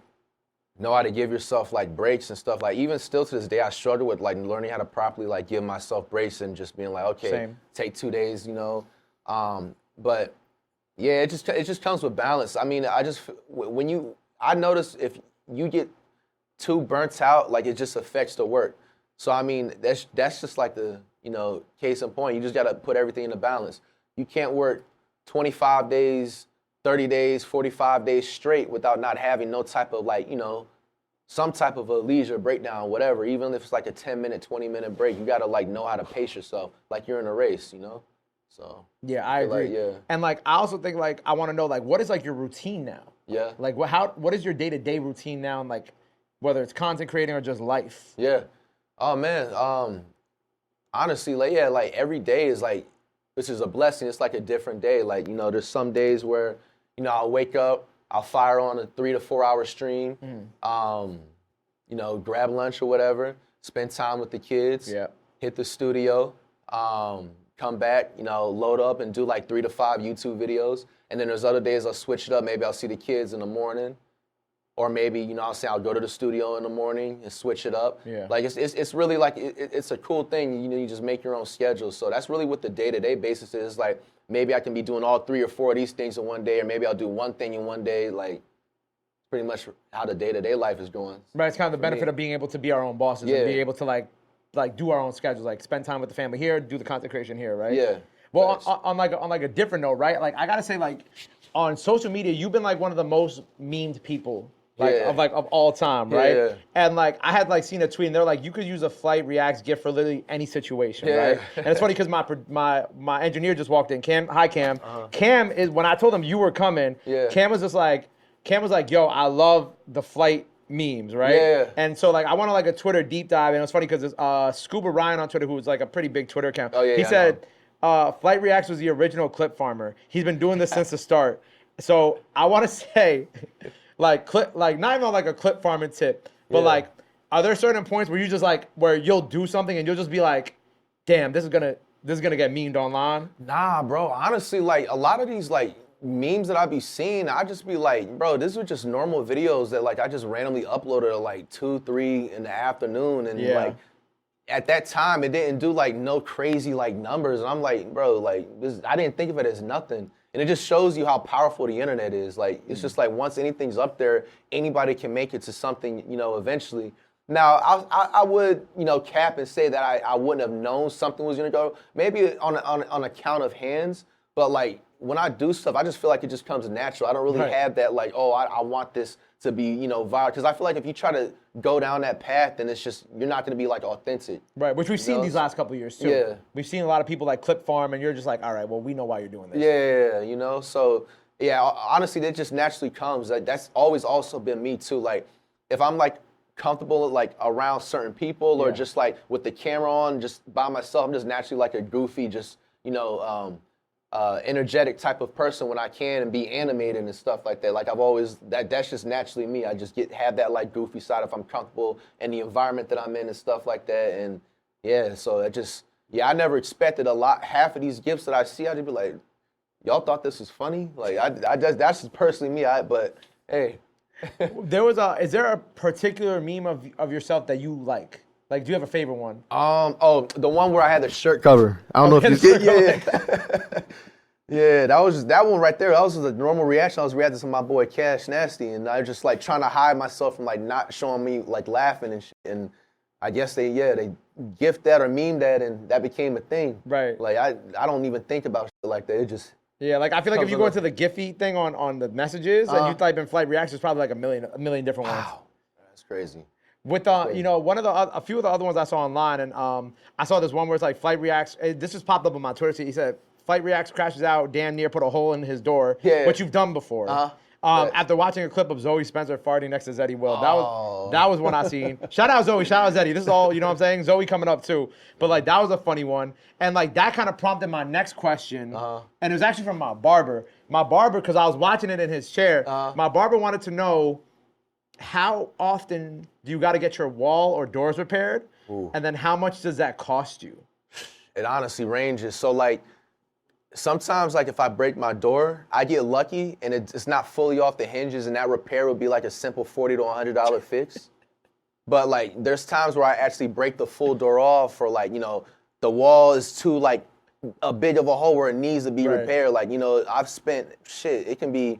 know how to give yourself like breaks and stuff. Like even still to this day, I struggle with like learning how to properly like give myself breaks and just being like, okay, take 2 days, you know. But yeah, it just comes with balance. I mean, I notice if you get too burnt out, like it just affects the work. So I mean, that's just like the, you know, case in point. You just gotta put everything into balance. You can't work 25 days, 30 days, 45 days straight without not having no type of like, you know, some type of a leisure breakdown, whatever. Even if it's like a 10-minute, 20-minute break, you gotta like know how to pace yourself like you're in a race, you know? So yeah, I agree. like, yeah. And like I also think like I want to know like what is like your routine now? Yeah. Like what is your day-to-day routine now, and like whether it's content creating or just life? Yeah. Oh man. Honestly, like yeah, like every day is like, which is a blessing. It's like a different day. Like, you know, there's some days where, you know, I'll wake up, I'll fire on a 3 to 4 hour stream, you know, grab lunch or whatever, spend time with the kids, hit the studio, come back, you know, load up and do like 3 to 5 YouTube videos. And then there's other days I'll switch it up. Maybe I'll see the kids in the morning. Or maybe, you know, I'll go to the studio in the morning and switch it up. Yeah. Like it's really like it's a cool thing. You know, you just make your own schedule. So that's really what the day-to-day basis is. Like maybe I can be doing all 3 or 4 of these things in one day, or maybe I'll do one thing in one day. Like pretty much how the day-to-day life is going. Right. It's kind of the benefit of being able to be our own bosses and be able to like do our own schedules. Like spend time with the family here, do the content creation here, right? Yeah. Well, on like a different note, right? Like I gotta say, like on social media, you've been like one of the most memed people. Of all time, right? Yeah. And like I had like seen a tweet, and they're like, you could use a FlightReacts GIF for literally any situation, right? And it's funny because my engineer just walked in. Cam, hi Cam. Cam is when I told him you were coming. Cam was like, yo, I love the flight memes, right? Yeah. And so like I went on like a Twitter deep dive, and it was funny because Scuba Ryan on Twitter, who was like a pretty big Twitter account, he said FlightReacts was the original clip farmer. He's been doing this since the start. So I want to say. Like not even like a clip farming tip, but like, are there certain points where you just like where you'll do something and you'll just be like, damn, this is gonna get memed online? Nah, bro. Honestly, like a lot of these like memes that I be seeing, I just be like, bro, these are just normal videos that like I just randomly uploaded at like 2, 3 in the afternoon, and like at that time it didn't do like no crazy like numbers, and I'm like, bro, like this, I didn't think of it as nothing. And it just shows you how powerful the internet is. Like, it's just like once anything's up there, anybody can make it to something, you know, eventually. Now, I would, you know, cap and say that I wouldn't have known something was going to go, maybe on account of hands. But, like, when I do stuff, I just feel like it just comes natural. I don't really have that, like, oh, I want this to be, you know, viral. Because I feel like if you try to go down that path, then it's just, you're not going to be, like, authentic. Right, which we've seen these last couple of years, too. Yeah. We've seen a lot of people, like, clip farm, and you're just like, all right, well, we know why you're doing this. Yeah, you know, so, yeah, honestly, that just naturally comes. Like, that's always also been me, too. Like, if I'm, like, comfortable, like, around certain people or just, like, with the camera on, just by myself, I'm just naturally, like, a goofy, just, you know, energetic type of person when I can and be animated and stuff like that. Like I've always, that's just naturally me. I just have that like goofy side if I'm comfortable in the environment that I'm in and stuff like that. And yeah, so it just, I never expected half of these gifts that I see, I'd just be like, y'all thought this was funny? Like that's just personally me, but hey. Is there a particular meme of yourself that you like? Like, do you have a favorite one? The one where I had the shirt cover. I don't know if you did. Yeah, that one right there. That was just a normal reaction. I was reacting to my boy Cash Nasty, and I was just like trying to hide myself from like not showing me like laughing and shit. And I guess they gift that or meme that, and that became a thing. Right. Like I don't even think about shit like that. It just like I feel like if you go into the Giphy thing on the messages and you type in FlightReacts, there's probably like a million different ones. Wow, that's crazy. With you know, a few of the other ones I saw online, and I saw this one where it's like FlightReacts. This just popped up on my Twitter feed. He said FlightReacts crashes out, damn near put a hole in his door, which you've done before. After watching a clip of Zoe Spencer farting next to Zeddy Will, that was one I seen. Shout out Zoe, shout out Zeddy. This is all, you know what I'm saying? Zoe coming up too, but like that was a funny one, and like that kind of prompted my next question, and it was actually from my barber. Because I was watching it in his chair. My barber wanted to know, how often do you got to get your wall or doors repaired? Ooh. And then how much does that cost you? It honestly ranges. So like, sometimes, like, if I break my door, I get lucky and it's not fully off the hinges, and that repair would be like a simple $40 to $100 fix. But, like, there's times where I actually break the full door off, or, like, the wall is too, like, a big of a hole where it needs to be repaired. Like, I've spent, it can be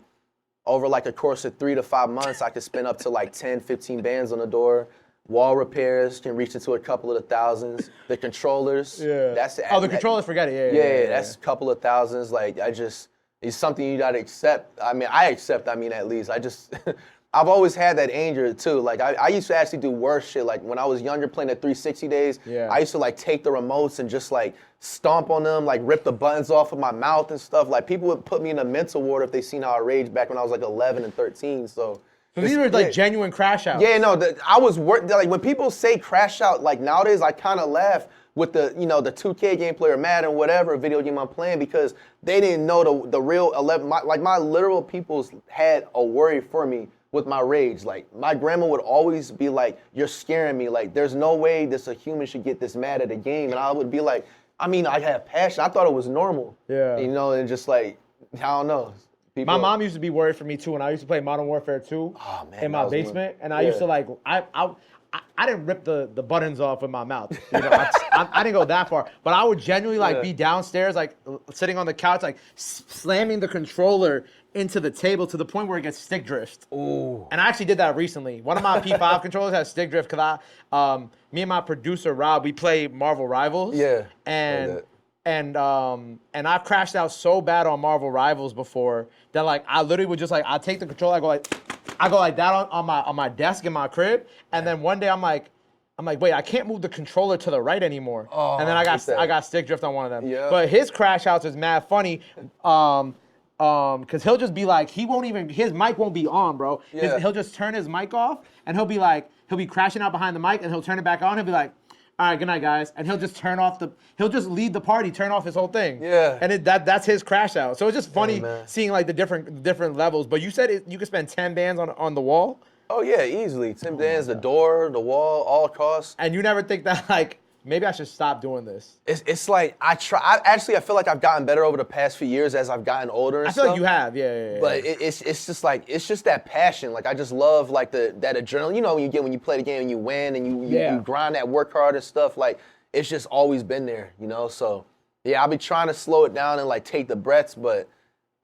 over, like, a course of 3 to 5 months, I could spend up to, like, 10, 15 bands on the door. Wall repairs can reach into a couple of the thousands. The controllers. Yeah. The controllers, forget it. Yeah, that's a couple of thousands. Like, it's something you gotta accept. I mean, at least. I've always had that anger too. Like, I used to actually do worse shit. Like, when I was younger playing the 360 days, I used to, like, take the remotes and just, like, stomp on them, like, rip the buttons off of my mouth and stuff. Like, people would put me in a mental ward if they seen how I raged back when I was, like, 11 and 13, so these were, like, genuine crash outs. Yeah, no, I was like, when people say crash out, like, nowadays, I kind of laugh with the 2K gameplay or Madden, whatever video game I'm playing, because they didn't know the real 11. My literal peoples had a worry for me with my rage. Like, my grandma would always be like, "You're scaring me. Like, there's no way a human should get this mad at a game." And I would be like, I mean, I have passion. I thought it was normal. Yeah. And just, like, I don't know. My mom used to be worried for me too when I used to play Modern Warfare 2 in my basement, and I used to, like, I didn't rip the buttons off with my mouth. I didn't go that far, but I would genuinely, like, be downstairs, like, sitting on the couch, like, slamming the controller into the table to the point where it gets stick drift. Ooh. And I actually did that recently. One of my P5 controllers has stick drift because me and my producer Rob, we play Marvel Rivals. Yeah. And I've crashed out so bad on Marvel Rivals before that, like, I literally would just, like, I take the controller, I go like that on my desk in my crib, and then one day I'm like, wait, I can't move the controller to the right anymore. Oh, and then I got stick drift on one of them. Yeah. But his crash outs is mad funny, because he'll just be like, his mic won't be on, bro. Yeah. He'll just turn his mic off, and he'll be crashing out behind the mic, and he'll turn it back on. He'll be like, "All right, good night, guys," and he'll just he'll just lead the party, turn off his whole thing. Yeah. And that's his crash out. So it's just funny seeing, like, the different levels. But you said you could spend 10 bands on the wall? Oh yeah, easily. 10 bands, the door, the wall, all costs. And you never think that, like, maybe I should stop doing this? It's like, I feel like I've gotten better over the past few years as I've gotten older and stuff. I feel like you have, yeah. But it's just that passion. Like, I just love, like, that adrenaline. You know, when you get when you play the game and you win and you grind that, work hard and stuff. Like, it's just always been there, So, yeah, I'll be trying to slow it down and, like, take the breaths, but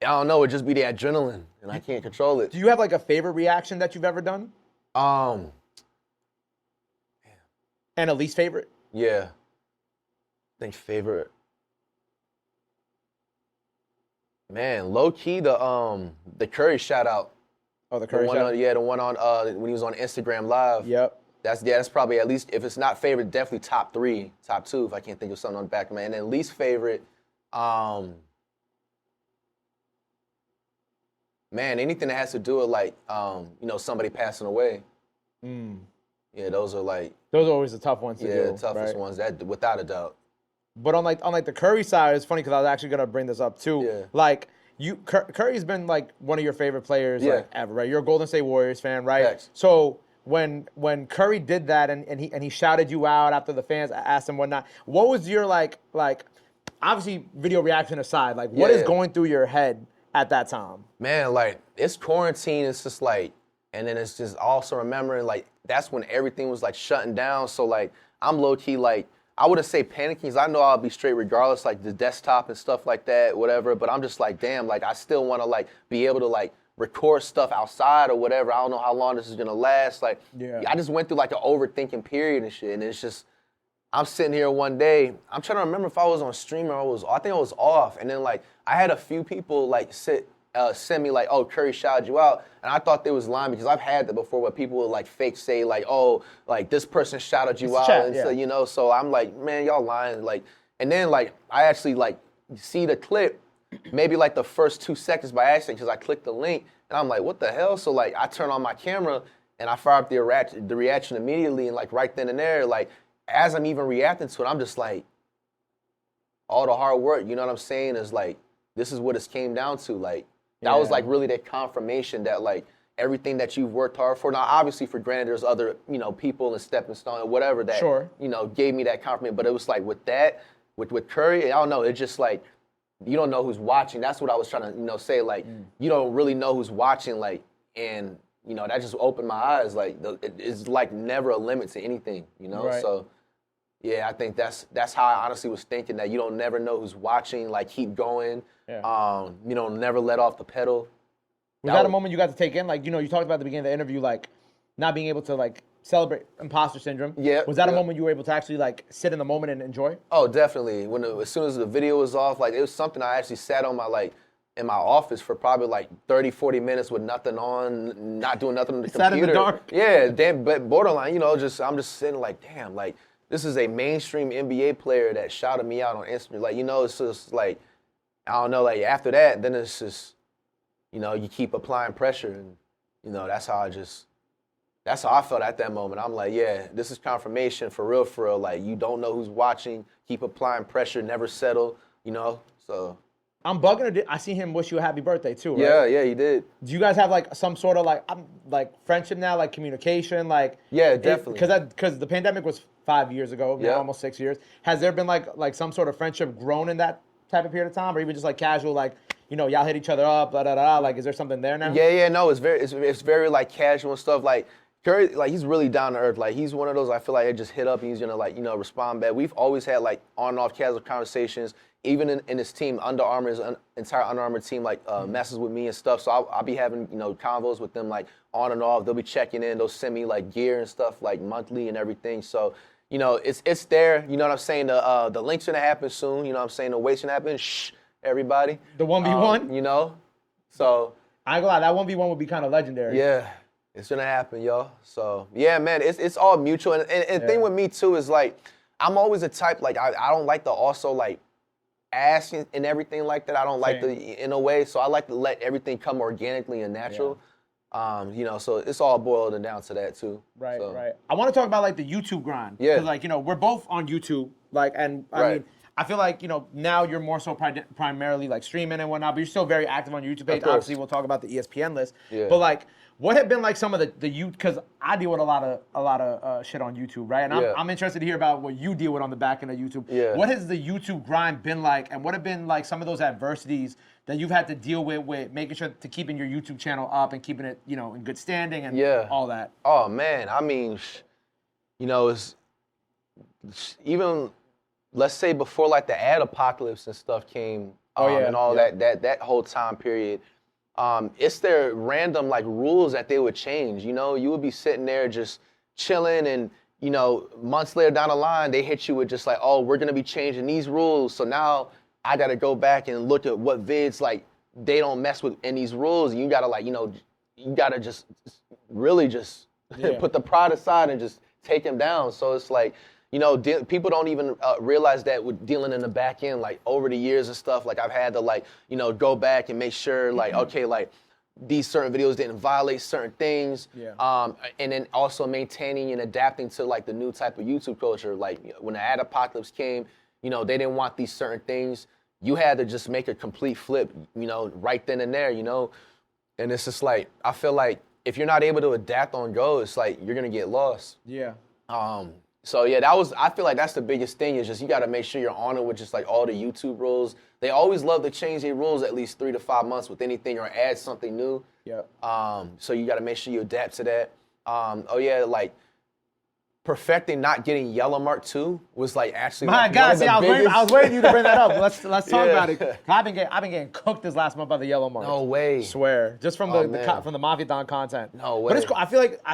I don't know, it'd just be the adrenaline, and I can't control it. Do you have, like, a favorite reaction that you've ever done? And a least favorite? Yeah. I think favorite. Man, low key the Curry shout out. Oh, the Curry shout out. Yeah, the one on when he was on Instagram Live. Yep. That's probably, at least, if it's not favorite, definitely top 3, top 2 if I can't think of something on the back of my head. And then least favorite, man, anything that has to do with, like, somebody passing away. Yeah, those are always the tough ones to do. Yeah, the toughest ones, that without a doubt. But on like the Curry side, it's funny because I was actually gonna bring this up too. Yeah. Like, Curry's been, like, one of your favorite players, like, ever, right? You're a Golden State Warriors fan, right? Yes. So when Curry did that and he shouted you out after the fans asked him whatnot, what was your like obviously video reaction aside, like, what is going through your head at that time? Man, like, it's quarantine. It's just like, and then it's just also remembering, like, that's when everything was, like, shutting down. So, like, I'm low key, like, I wouldn't say panicking, because I know I'll be straight regardless, like, the desktop and stuff like that, whatever. But I'm just like, damn, like, I still want to, like, be able to, like, record stuff outside or whatever. I don't know how long this is gonna last. Like, I just went through, like, an overthinking period and shit. And it's just, I'm sitting here one day. I'm trying to remember if I was on stream or I think I was off. And then, like, I had a few people, like, send me, like, "Oh, Curry shouted you out," and I thought they was lying, because I've had that before where people would, like, fake say, like, "Oh, like, this person shouted you out," and so, so I'm like, man, y'all lying, like, and then, like, I actually, like, see the clip, maybe, like, the first 2 seconds by accident, because I clicked the link, and I'm like, what the hell? So, like, I turn on my camera and I fire up the reaction immediately, and, like, right then and there, like, as I'm even reacting to it, I'm just like, all the hard work, you know what I'm saying, is, like, this is what it came down to, like. That was, like, really that confirmation that, like, everything that you've worked hard for. Now, obviously, for granted, there's other, people and stepping stone or whatever that, gave me that confirmation. But it was, like, with that, with Curry, I don't know, it just, like, you don't know who's watching. That's what I was trying to, say. Like, you don't really know who's watching. Like, and that just opened my eyes. Like, it's like never a limit to anything. Right. So. Yeah, I think that's how I honestly was thinking, that you don't never know who's watching. Like, keep going. Yeah. Never let off the pedal. Was that a moment you got to take in? Like, you talked about at the beginning of the interview, like, not being able to, like, celebrate imposter syndrome. Yeah. Was that a moment you were able to actually, like, sit in the moment and enjoy? Oh, definitely. As soon as the video was off, like, it was something I actually sat on in my office for probably like 30, 40 minutes with nothing on, not doing nothing on the computer. Sat in the dark? Yeah, damn, but borderline, I'm just sitting like, damn, like, this is a mainstream NBA player that shouted me out on Instagram. Like, it's just like, I don't know, like, after that, then it's just, you keep applying pressure. And, that's how I felt at that moment. I'm like, yeah, this is confirmation for real. Like, you don't know who's watching. Keep applying pressure, never settle, so. I'm bugging. I see him wish you a happy birthday too, right? Yeah, he did. Do you guys have like some sort of like friendship now, like communication, like? Yeah, definitely. Because the pandemic was 5 years ago, now almost 6 years. Has there been like some sort of friendship grown in that type of period of time, or even just like casual, like y'all hit each other up, blah da da da? Like, is there something there now? Yeah, no, it's very like casual and stuff. Like Curry, like, he's really down to earth. Like, he's one of those, I feel like, I just hit up and he's gonna, like, respond back. We've always had like on and off casual conversations. Even in his team, Under Armour's entire Under Armour team, like, messes with me and stuff. So I'll be having, convos with them, like, on and off. They'll be checking in. They'll send me, like, gear and stuff, like, monthly and everything. So, it's there. You know what I'm saying? The link's going to happen soon. You know what I'm saying? The weight's going to happen. Shh, everybody. The 1v1? So. I ain't gonna lie, that 1v1 would be kind of legendary. Yeah, it's going to happen, y'all. So, yeah, man, it's all mutual. And the thing with me, too, is, like, I'm always a type, like, I don't like to also, like, ask and everything like that. I don't like in a way, so I like to let everything come organically and natural. Yeah. So it's all boiled down to that too. Right, so. right. I want to talk about like the YouTube grind. Yeah. Because like, we're both on YouTube, like, and I mean, I feel like, now you're more so primarily like streaming and whatnot, but you're still very active on your YouTube page. Obviously, we'll talk about the ESPN list. Yeah. But like, what have been like some of the because I deal with a lot of shit on YouTube, right? And I'm interested to hear about what you deal with on the back end of YouTube. Yeah. What has the YouTube grind been like, and what have been like some of those adversities that you've had to deal with making sure to keeping your YouTube channel up and keeping it, in good standing and all that? Oh man, I mean, it's even, let's say, before like the ad apocalypse and stuff came, and all that whole time period. It's their random like rules that they would change. You would be sitting there just chilling, and months later down the line, they hit you with just like, oh, we're gonna be changing these rules. So now I gotta go back and look at what vids like they don't mess with in these rules. And you gotta like, you gotta just really just put the pride aside and just take them down. So it's like, people don't even realize that with dealing in the back end, like over the years and stuff, like I've had to like, go back and make sure like, okay, like these certain videos didn't violate certain things. Yeah. And then also maintaining and adapting to like the new type of YouTube culture. Like when the ad apocalypse came, they didn't want these certain things. You had to just make a complete flip, right then and there, and it's just like, I feel like if you're not able to adapt on go, it's like you're going to get lost. Yeah. So yeah, I feel like that's the biggest thing, is just you got to make sure you're on it with just like all the YouTube rules. They always love to change their rules at least 3 to 5 months with anything or add something new. Yeah. So you got to make sure you adapt to that. Like perfecting not getting yellow mark too was like actually. My God, see, I was waiting for you to bring that up. Let's talk about it. I've been getting cooked this last month by the yellow mark. No way. I swear, just from the Mafia Don content. No way. But it's cool. I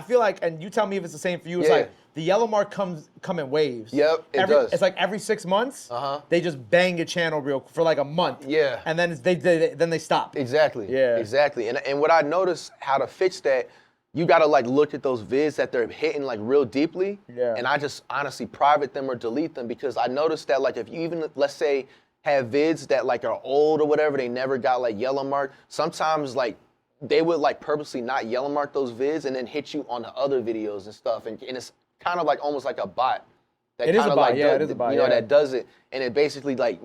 feel like, and you tell me if it's the same for you. It's like the yellow mark come in waves. Yep, it does. It's like every 6 months, they just bang your channel for like a month. Yeah. And then they stop. Exactly. Yeah. Exactly. And what I noticed how to fix that, you got to like look at those vids that they're hitting like real deeply. Yeah. And I just honestly private them or delete them, because I noticed that like if you even, let's say, have vids that like are old or whatever, they never got like yellow mark, sometimes like they would like purposely not yellow mark those vids and then hit you on the other videos and stuff. And it's kind of like almost like a bot. That it is a bot, yeah, it is a bot. That does it. And it basically like,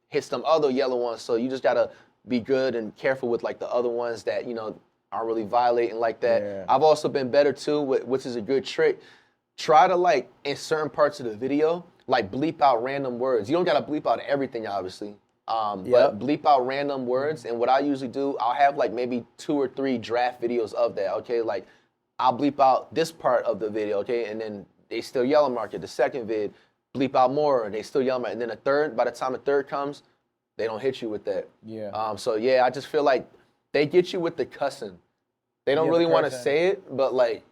hits them other yellow ones. So you just got to be good and careful with like the other ones that, aren't really violating like that. Yeah. I've also been better too, which is a good trick. Try to like, in certain parts of the video, like bleep out random words. You don't got to bleep out everything, obviously. But bleep out random words. And what I usually do, I'll have like maybe 2 or 3 draft videos of that, okay? Like, I'll bleep out this part of the video, okay? And then they still yellow mark it. The second vid, bleep out more, and they still yellow mark it. And then the third, by the time the third comes, they don't hit you with that. Yeah. So, yeah, I just feel like they get you with the cussing. They don't really want to say it, but, like,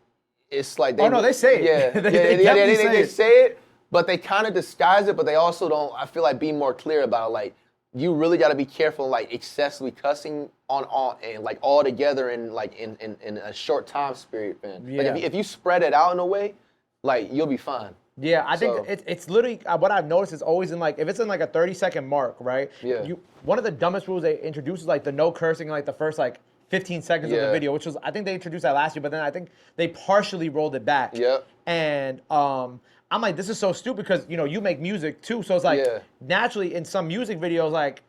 it's like they... they say it. Yeah, they say it, but they kind of disguise it, but they also don't, I feel like, be more clear about it. Like, you really got to be careful, like, excessively cussing on and, like, all together in a short time period, man. Yeah. Like, if you spread it out in a way, like, you'll be fine. Yeah, I think it's literally what I've noticed is always in like if it's in like a 30-second mark, right? Yeah. One of the dumbest rules they introduced is like the no cursing in like the first like 15 seconds of the video, which was I think they introduced that last year, but then I think they partially rolled it back. Yep. And I'm like, this is so stupid because you make music too, so it's like naturally in some music videos like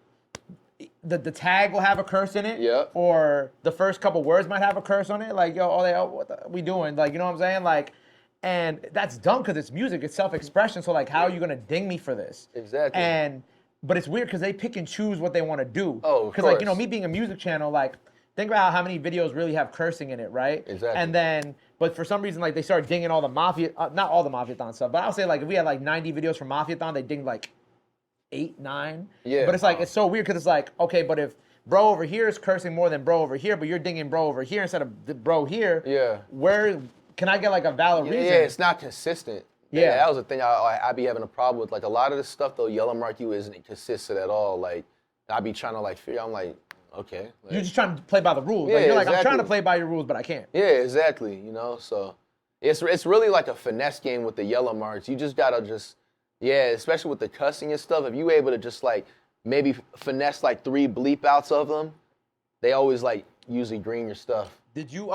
the tag will have a curse in it, or the first couple words might have a curse on it, like what are we doing? Like you know what I'm saying? Like. And that's dumb because it's music, it's self-expression. So like, how are you gonna ding me for this? Exactly. But it's weird because they pick and choose what they want to do. Oh, of Because like me being a music channel, like think about how many videos really have cursing in it, right? Exactly. And then, but for some reason, like they start dinging all the Mafia, not all the Mafiathon stuff, but I'll say like if we had like 90 videos from Mafiathon, they dinged like 8, 9. Yeah. But it's like it's so weird because it's like okay, but if bro over here is cursing more than bro over here, but you're dinging bro over here instead of the bro here. Where can I get like a valid reason? Yeah, it's not consistent. Yeah, that was the thing I be having a problem with. Like a lot of this stuff though, yellow mark you isn't consistent at all. Like I be trying to like figure. I'm like, okay. Like, you're just trying to play by the rules. Yeah, like, you're like, exactly. I'm trying to play by your rules, but I can't. Yeah, exactly. So it's really like a finesse game with the yellow marks. You just gotta especially with the cussing and stuff. If you able to just like maybe finesse like 3 bleep outs of them, they always like usually green your stuff. Did you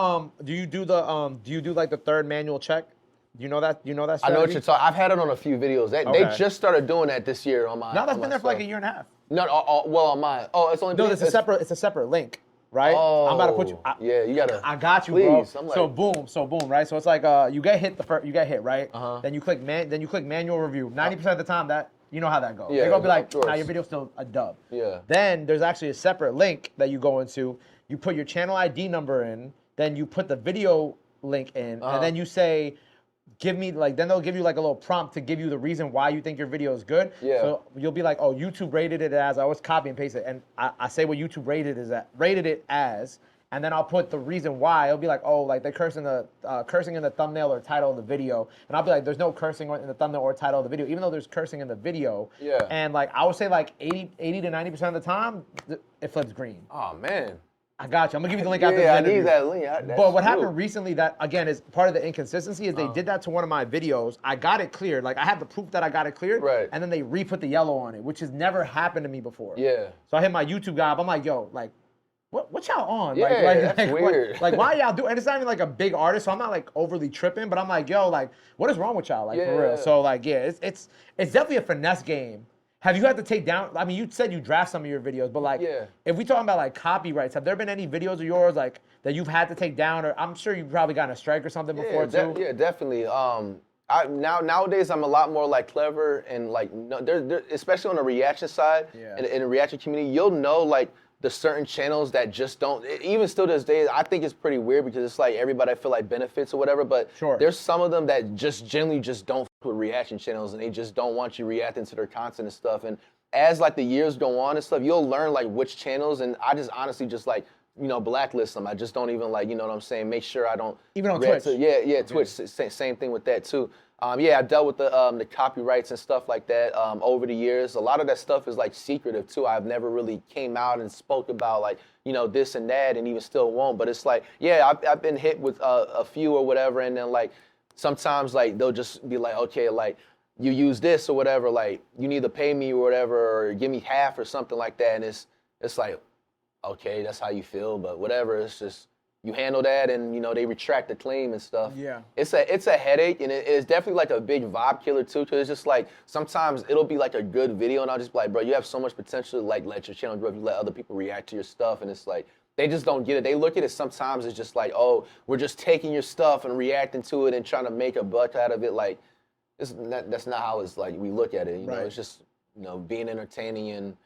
do you do like the third manual check? Do you know that? I know what you're talking. I've had it on a few videos. They just started doing that this year on my. No, that's been there for like a year and a half. No, on mine. Oh, it's only. No, it's a separate link, right? Oh, I'm about to put you. You gotta. I got you, please, bro. Like, so boom, right? So it's like you get hit right? Then you click manual review. 90% of the time that. You know how that goes. They're gonna be like, nah, your video's still a dub. Yeah. Then there's actually a separate link that you go into. You put your channel ID number in, then you put the video link in, and then you say, then they'll give you like a little prompt to give you the reason why you think your video is good. Yeah. So you'll be like, oh, YouTube rated it as, I always copy and paste it, and I say what YouTube rated it as, and then I'll put the reason why. It'll be like, oh, like they're cursing in the thumbnail or title of the video. And I'll be like, there's no cursing in the thumbnail or title of the video, even though there's cursing in the video. Yeah. And like, I would say like 80 to 90% of the time, it flips green. Oh, man. I got you. I'm going to give you the link after this I interview. need that link. But what happened recently that, again, is part of the inconsistency is they did that to one of my videos. I got it cleared. Like, I had the proof that I got it cleared. Right. And then they re-put the yellow on it, which has never happened to me before. Yeah. So I hit my YouTube guy up. I'm like, yo, like, what y'all on? Yeah, that's weird. Like, why y'all do? And it's not even like a big artist, so I'm not like overly tripping. But I'm like, yo, like, what is wrong with y'all? Like, for real. So like, yeah, it's definitely a finesse game. Have you had to take down? I mean, you said you draft some of your videos, but like, if we talking about like copyrights, have there been any videos of yours like that you've had to take down? Or I'm sure you've probably gotten a strike or something before too. Yeah, definitely. Nowadays I'm a lot more like clever and like especially on the reaction side and in the reaction community, you'll know like the certain channels that just don't, even still to this day, I think it's pretty weird because it's like everybody I feel like benefits or whatever, but there's some of them that just generally just don't fuck with reaction channels and they just don't want you reacting to their content and stuff. And as like the years go on and stuff, you'll learn like which channels, and I just honestly just like, blacklist them. I just don't even like, you know what I'm saying, make sure I don't. Even on Twitch? Twitch, same thing with that too. I've dealt with the copyrights and stuff like that over the years. A lot of that stuff is like secretive too. I've never really came out and spoke about like, this and that, and even still won't. But it's like, I've been hit with a few or whatever, and then like sometimes like they'll just be like, okay, like you use this or whatever, like you need to pay me or whatever, or give me half or something like that. And it's like, okay, that's how you feel, but whatever. It's just, you handle that, and they retract the claim and stuff. Yeah, it's a headache, and it's definitely like a big vibe killer too. Because it's just like sometimes it'll be like a good video, and I'll just be like, bro, you have so much potential to like let your channel grow if you let other people react to your stuff, and it's like they just don't get it. They look at it sometimes as just like, oh, we're just taking your stuff and reacting to it and trying to make a buck out of it. Like that's not how it's like we look at it. It's just being entertaining and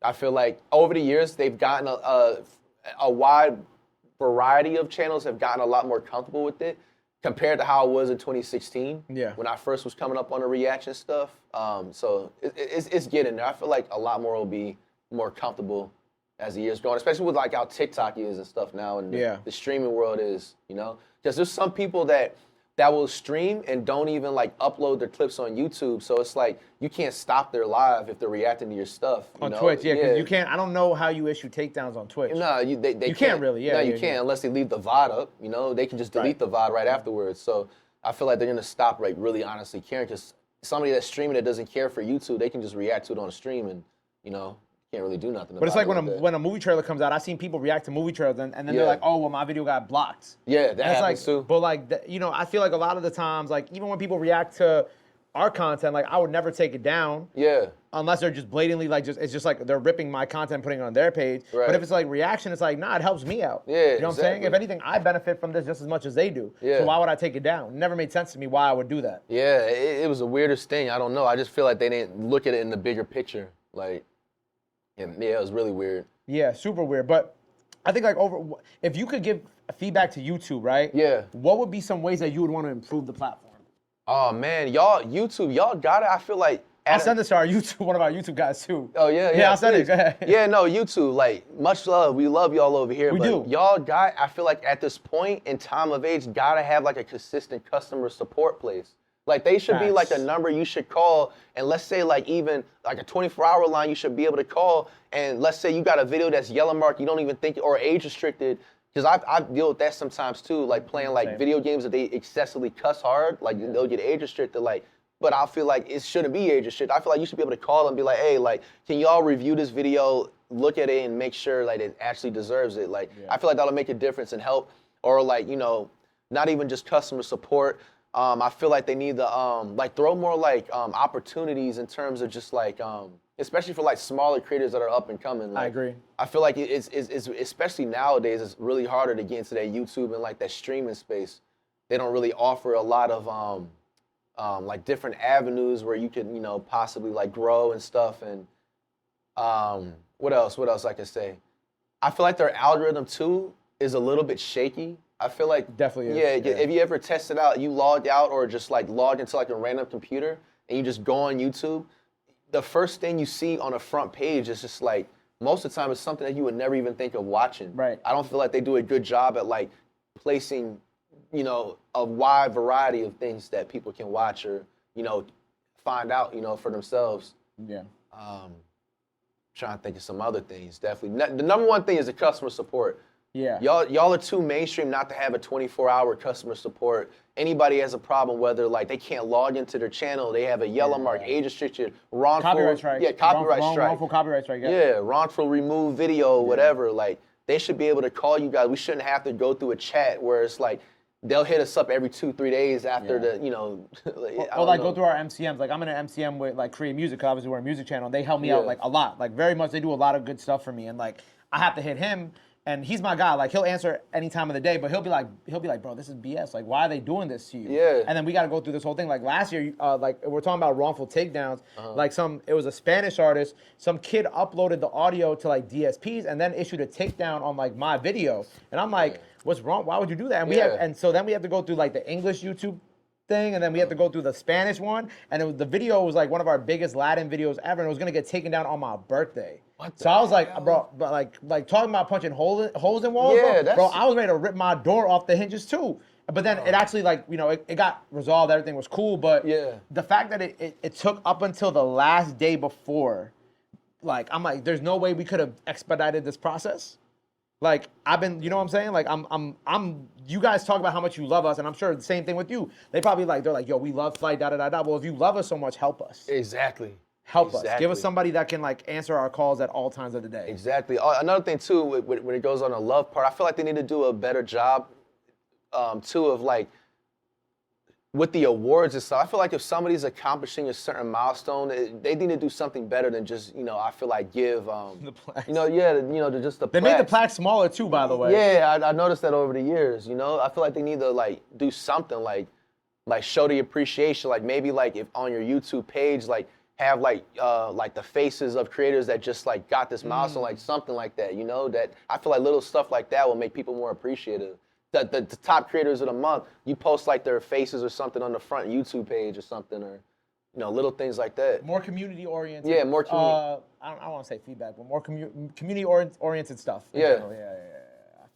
I feel like over the years they've gotten a wide variety of channels have gotten a lot more comfortable with it compared to how it was in 2016 when I first was coming up on the reaction stuff. So it's getting there. I feel like a lot more will be more comfortable as the years go on, especially with like how TikTok is and stuff now and the streaming world is, you know? Because there's some people that will stream and don't even like upload their clips on YouTube. So it's like you can't stop their live if they're reacting to your stuff. On Twitch, because you can't. I don't know how you issue takedowns on Twitch. No, they can't really. No, you can't unless they leave the VOD up. You know, they can just delete the VOD right afterwards. So I feel like they're gonna stop like really honestly caring, because somebody that's streaming that doesn't care for YouTube, they can just react to it on a stream and can't really do nothing. But it's like when a movie trailer comes out, I've seen people react to movie trailers and then they're like, oh, well, my video got blocked. Yeah, that happens too. But like, I feel like a lot of the times, like even when people react to our content, like I would never take it down. Yeah. Unless they're just blatantly like, it's just like they're ripping my content, putting it on their page. Right. But if it's like reaction, it's like, nah, it helps me out. Yeah, you know what I'm saying? If anything, I benefit from this just as much as they do. Yeah. So why would I take it down? It never made sense to me why I would do that. Yeah, it was the weirdest thing. I don't know. I just feel like they didn't look at it in the bigger picture. Like, yeah, it was really weird. Yeah, super weird. But I think like if you could give feedback to YouTube, right? Yeah. What would be some ways that you would want to improve the platform? Oh man, YouTube, y'all got it. I feel like I'll send this to one of our YouTube guys too. Oh yeah. Yeah, I'll send it. Go ahead. Yeah, no, YouTube, like much love. We love y'all over here. We do. Y'all I feel like at this point in time of age, gotta have like a consistent customer support place. Like they should be like a number you should call, and let's say like even like a 24-hour line you should be able to call, and let's say you got a video that's yellow marked, you don't even think, or age restricted, because I deal with that sometimes too, like playing like video games that they excessively cuss hard, like they'll get age restricted, like, but I feel like it shouldn't be age restricted. I feel like you should be able to call and be like, hey, like, can y'all review this video, look at it and make sure like it actually deserves it. Like, I feel like that'll make a difference and help, or like, not even just customer support. I feel like they need to like throw more like opportunities in terms of just like especially for like smaller creators that are up and coming. Like, I agree. I feel like it's especially nowadays it's really harder to get into that YouTube and like that streaming space. They don't really offer a lot of like different avenues where you could possibly like grow and stuff. And what else I could say? I feel like their algorithm too is a little bit shaky. I feel like definitely is. Yeah, if you ever test it out, you logged out or just like logged into like a random computer and you just go on YouTube, the first thing you see on the front page is just like most of the time it's something that you would never even think of watching. Right. I don't feel like they do a good job at like placing, a wide variety of things that people can watch or, find out, for themselves. Yeah. Trying to think of some other things. Definitely. The number one thing is the customer support. Yeah. Y'all are too mainstream not to have a 24-hour customer support. Anybody has a problem, whether like they can't log into their channel, they have a yellow mark, age restriction, wrongful copyright strike. Yeah, copyright strike. Wrongful copyright strike. Yeah, wrongful remove video, whatever. Like they should be able to call you guys. We shouldn't have to go through a chat where it's like they'll hit us up every 2-3 days after the or like go through our MCMs. Like I'm in an MCM with like Create Music, cause obviously we're a music channel. They help me out like a lot, like very much. They do a lot of good stuff for me, and like I have to hit him. And he's my guy. Like he'll answer any time of the day, but he'll be like, bro, this is BS. Like, why are they doing this to you? Yeah. And then we got to go through this whole thing. Like last year, like we're talking about wrongful takedowns. Like it was a Spanish artist. Some kid uploaded the audio to like DSPs and then issued a takedown on like my video. And I'm like, what's wrong? Why would you do that? And so then we have to go through like the English YouTube thing, and then we have to go through the Spanish one. And the video was like one of our biggest Latin videos ever, and it was gonna get taken down on my birthday. So I was like, bro, but like talking about punching holes in walls, bro, I was ready to rip my door off the hinges too. But then it actually it got resolved, everything was cool. But the fact that it took up until the last day before, like I'm like, there's no way we could have expedited this process. Like I've been, you know what I'm saying? Like you guys talk about how much you love us, and I'm sure the same thing with you. They're like, yo, we love Flight, Well, if you love us so much, help us. Exactly. Help us. Give us somebody that can like answer our calls at all times of the day. Exactly. Another thing too, when it goes on the love part, I feel like they need to do a better job, too, of like with the awards and stuff. I feel like if somebody's accomplishing a certain milestone, they need to do something better than just I feel like give the plaques. Just the. They made the plaques smaller too, by the way. Yeah, I noticed that over the years. I feel like they need to like do something like show the appreciation. Like maybe like if on your YouTube page like have like the faces of creators that just like got this milestone, like something like that, you know, that I feel like little stuff like that will make people more appreciative. The top creators of the month, you post like their faces or something on the front YouTube page or something, or you know, little things like that. More community oriented. Yeah, more community. I don't want to say feedback, but more community oriented stuff. Yeah.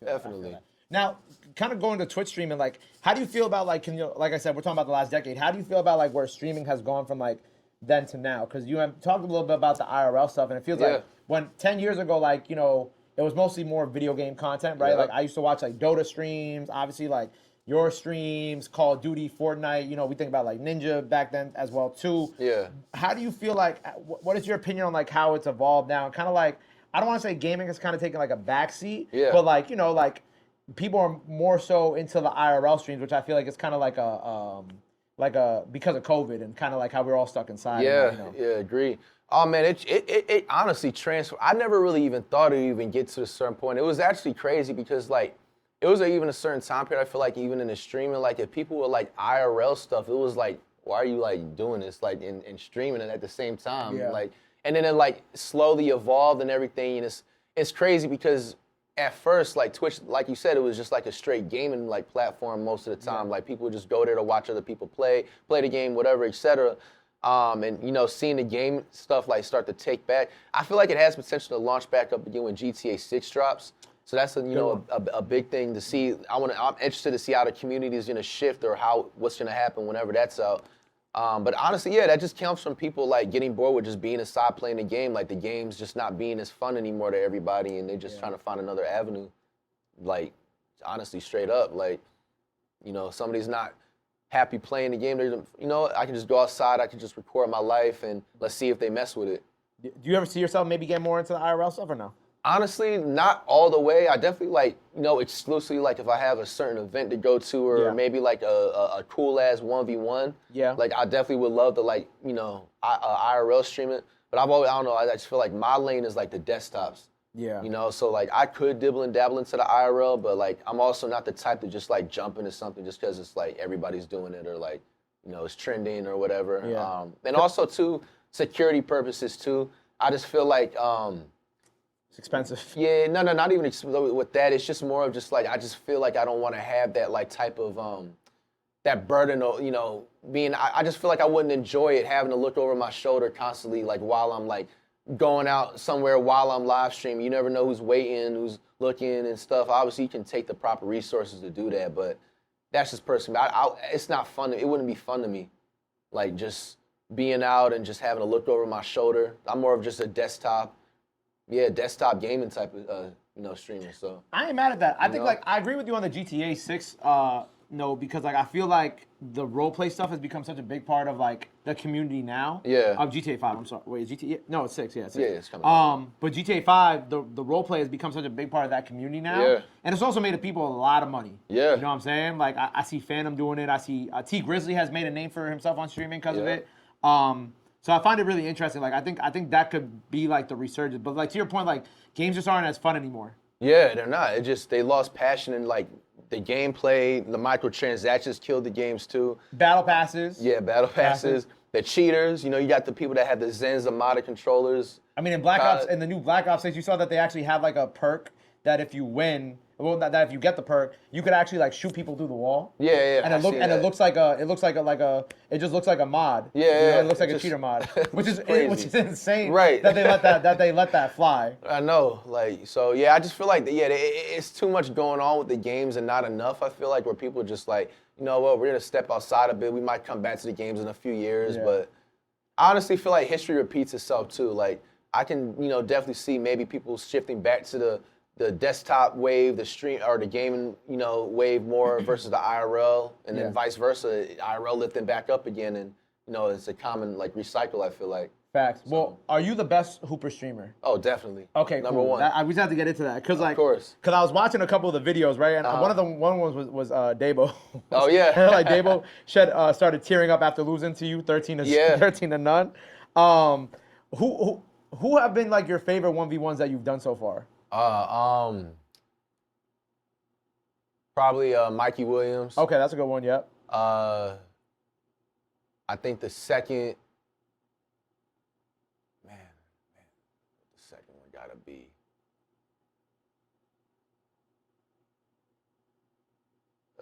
I Definitely. feel that. Now, kind of going to Twitch streaming, like, how do you feel about like, like I said, we're talking about the last decade. How do you feel about like where streaming has gone from like then to now? Because you have talked a little bit about the IRL stuff, and it feels like when 10 years ago, like, you know, it was mostly more video game content, right? Like I used to watch like Dota streams, obviously like your streams, Call of Duty, Fortnite. You know, we think about like Ninja back then as well too. Yeah. How do you feel like? What is your opinion on like how it's evolved now? Kind of like, I don't want to say gaming has kind of taken like a backseat, but like, you know, like people are more so into the IRL streams, which I feel like it's kind of like a because of COVID and kind of like how we're all stuck inside. Yeah, you know? yeah, agree. Oh man, it honestly transformed. I never really even thought it would even get to a certain point. It was actually crazy because like it was even a certain time period. I feel like even in the streaming, like if people were like IRL stuff, it was like, why are you like doing this like in streaming and at the same time? Like, and then it like slowly evolved and everything. And it's crazy because at first, like Twitch, like you said, it was just like a straight gaming like platform most of the time. Like people would just go there to watch other people play the game, whatever, etc. And you know, seeing the game stuff like start to take back, I feel like it has potential to launch back up again when GTA 6 drops. So that's a big thing to see. I'm interested to see how the community is gonna shift or what's gonna happen whenever that's out. But honestly, yeah, that just comes from people like getting bored with just being inside playing the game. Like the game's just not being as fun anymore to everybody, and they're just trying to find another avenue. Like honestly, straight up, like you know, somebody's not happy playing the game. They're, you know, I can just go outside, I can just record my life, and let's see if they mess with it. Do you ever see yourself maybe get more into the IRL stuff or no? Honestly, not all the way. I definitely like, you know, exclusively like if I have a certain event to go to or maybe like a cool ass 1v1. Yeah. Like I definitely would love to like, you know, IRL stream it. But I don't know, I just feel like my lane is like the desktops. Yeah. You know, so like I could dibble and dabble into the IRL, but like I'm also not the type to just like jump into something just because it's like everybody's doing it or like, you know, it's trending or whatever. Yeah. And also too, security purposes too. I just feel like it's expensive. Yeah, no, not even with that. It's just more of just like, I just feel like I don't want to have that like type of, that burden of, you know, I just feel like I wouldn't enjoy it having to look over my shoulder constantly, like while I'm like going out somewhere while I'm live streaming. You never know who's waiting, who's looking and stuff. Obviously you can take the proper resources to do that, but that's just personally, it's not fun. It wouldn't be fun to me. Like just being out and just having to look over my shoulder. I'm more of just a desktop gaming type of, you know, streamer. So I ain't mad at that. I think like I agree with you on the GTA 6 no, because like I feel like the role play stuff has become such a big part of like the community now. Yeah. Of GTA 5. I'm sorry. Wait, GTA? No, it's 6. Yeah, it's 6. Yeah, it's coming. But GTA 5, the role play has become such a big part of that community now. Yeah. And it's also made the people a lot of money. Yeah. You know what I'm saying? Like I see Phantom doing it. I see T Grizzly has made a name for himself on streaming because of it. So I find it really interesting. Like I think that could be like the resurgence. But like to your point, like games just aren't as fun anymore. Yeah, they're not. It just they lost passion in like the gameplay. The microtransactions killed the games too. Battle passes. Yeah, battle passes. The cheaters. You know, you got the people that have the Zens, the modded controllers. I mean, in Black Ops, in the new Black Ops 6, you saw that they actually have like a perk that if you win. Well, that if you get the perk, you could actually like shoot people through the wall. Yeah, yeah. And it looks like it just looks like a mod. Yeah, yeah. You know, it looks like a cheater mod, which is insane. Right. That they let that fly. I know, like so. Yeah, I just feel like it's too much going on with the games and not enough. I feel like where people just like, you know what, we're gonna step outside a bit. We might come back to the games in a few years, but I honestly feel like history repeats itself too. Like I can, you know, definitely see maybe people shifting back to the desktop wave, the stream or the gaming, you know, wave more versus the IRL, and then vice versa, IRL lifting back up again, and you know, it's a common like recycle. I feel like. Facts. So, well, are you the best Hooper streamer? Oh, definitely. Okay, number one. We just have to get into that because, like, of course, because I was watching a couple of the videos, right, and one was Dabo. Oh yeah. Like Dabo started tearing up after losing to you 13-0. Who have been like your favorite 1v1s that you've done so far? Probably Mikey Williams. Okay, that's a good one. Yep. I think the second second one gotta be?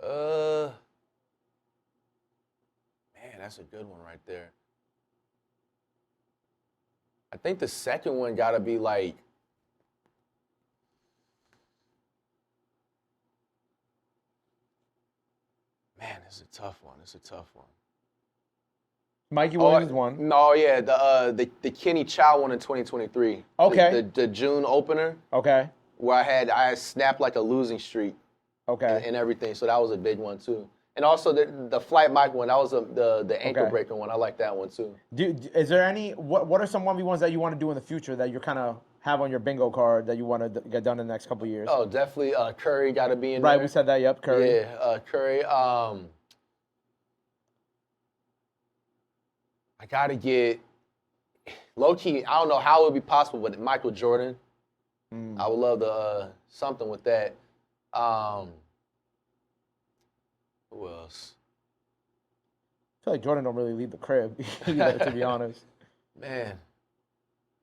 Man, that's a good one right there. I think the second one gotta be like, man, it's a tough one. It's a tough one. Mikey Williams won. No, yeah, the Kenny Chow one in 2023. Okay. The June opener. Okay. Where I had snapped like a losing streak. Okay. And everything, so that was a big one too. And also the Flight Mike one, that was the ankle breaker one. I like that one too. Is there any what are some 1v1s that you want to do in the future that you kind of have on your bingo card that you want to get done in the next couple of years? Oh, definitely. Curry got to be in there. Right, we said that. Yep, Curry. Yeah, Curry. I got to get low key. I don't know how it would be possible, but Michael Jordan. I would love to something with that. Who else? I feel like Jordan don't really leave the crib, to be honest. Man.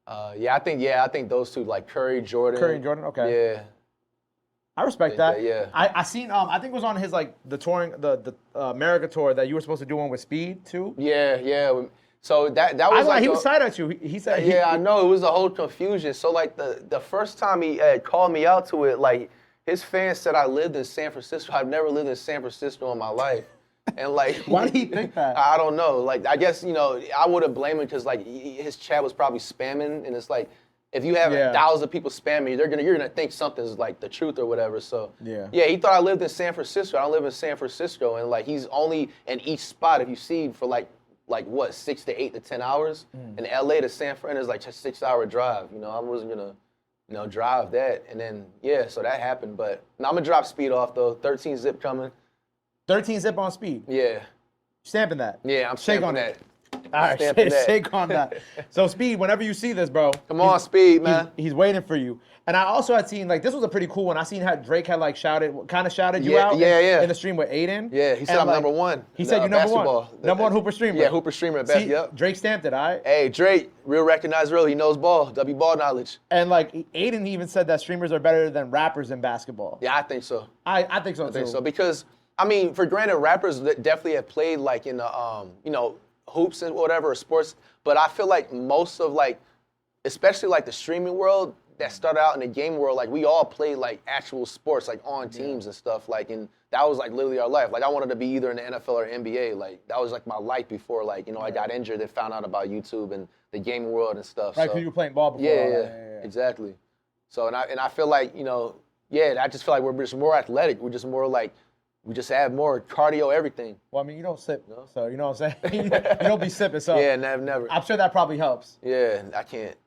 I think those two, like Curry, Jordan. Curry and Jordan, okay. Yeah. I respect that. Yeah. I seen I think it was on his the touring the America tour that you were supposed to do one with Speed too. Yeah. So that was he was side at you. He said I know, it was a whole confusion. So like the first time he called me out to it, like his fans said I lived in San Francisco. I've never lived in San Francisco in my life. And like, why did he think that? I don't know. Like, I guess, I wouldn't blame him because like his chat was probably spamming, and it's like, if you have thousands of people spamming you, you're gonna think something's like the truth or whatever. So he thought I lived in San Francisco. I don't live in San Francisco, and like he's only in each spot. If you see for like what 6 to 8 to 10 hours, in LA to San Fran is like just a 6-hour drive. I wasn't gonna drive that, and then so that happened. But now I'm gonna drop Speed off though. 13 zip coming. 13 zip on Speed. Yeah. Stamping that. Yeah, I'm shake stamping on that. All right, shake on that. So Speed, whenever you see this, bro. Come on, Speed, man. He's waiting for you. And I also had seen this was a pretty cool one. I seen how Drake had shouted you out in the stream with Aiden. Yeah, he said I'm number one. He said you're number one. Number one Hooper streamer. Yeah, Hooper streamer at best. Yep. Drake stamped it, all right? Hey, Drake, real recognized real. He knows ball. W ball knowledge. And Aiden even said that streamers are better than rappers in basketball. Yeah, I think so. I think so too. I think so because for granted, rappers definitely have played in the hoops and whatever, or sports, but I feel like most of especially the streaming world that started out in the game world, we all played actual sports on teams and stuff, and that was literally our life. I wanted to be either in the NFL or NBA. That was my life before I got injured and found out about YouTube and the gaming world and stuff. Right, because you were playing ball before. Yeah, exactly. So I feel I just feel we're just more athletic. We're just more we just have more cardio, everything. Well, you don't sip, so you know what I'm saying? You don't be sipping, so. Yeah, never. I'm sure that probably helps. Yeah, I can't.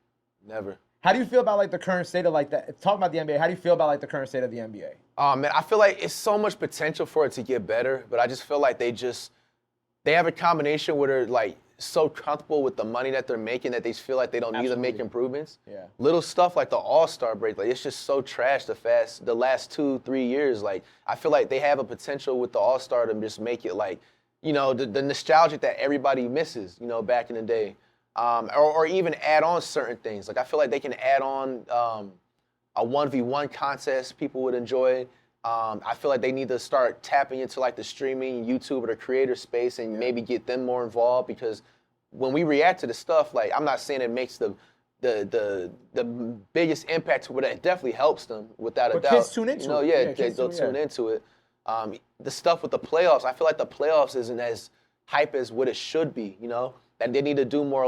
Never. How do you feel about the current state of that? Talking about the NBA, how do you feel about the current state of the NBA? Man, I feel it's so much potential for it to get better, but I just feel they have a combination where they're so comfortable with the money that they're making that they feel they don't need to make improvements. Yeah. Little stuff like the All-Star break, it's just so trash the last 2-3 years. I feel they have a potential with the All-Star to just make it the nostalgic that everybody misses, back in the day. Or even add on certain things. I feel they can add on a 1v1 contest people would enjoy. I feel they need to start tapping into the streaming, YouTube, or the creator space and maybe get them more involved, because when we react to the stuff, I'm not saying it makes the biggest impact, but it definitely helps them without a doubt. Kids tune into it. They'll tune into it. The stuff with the playoffs, I feel the playoffs isn't as hype as what it should be, and they need to do more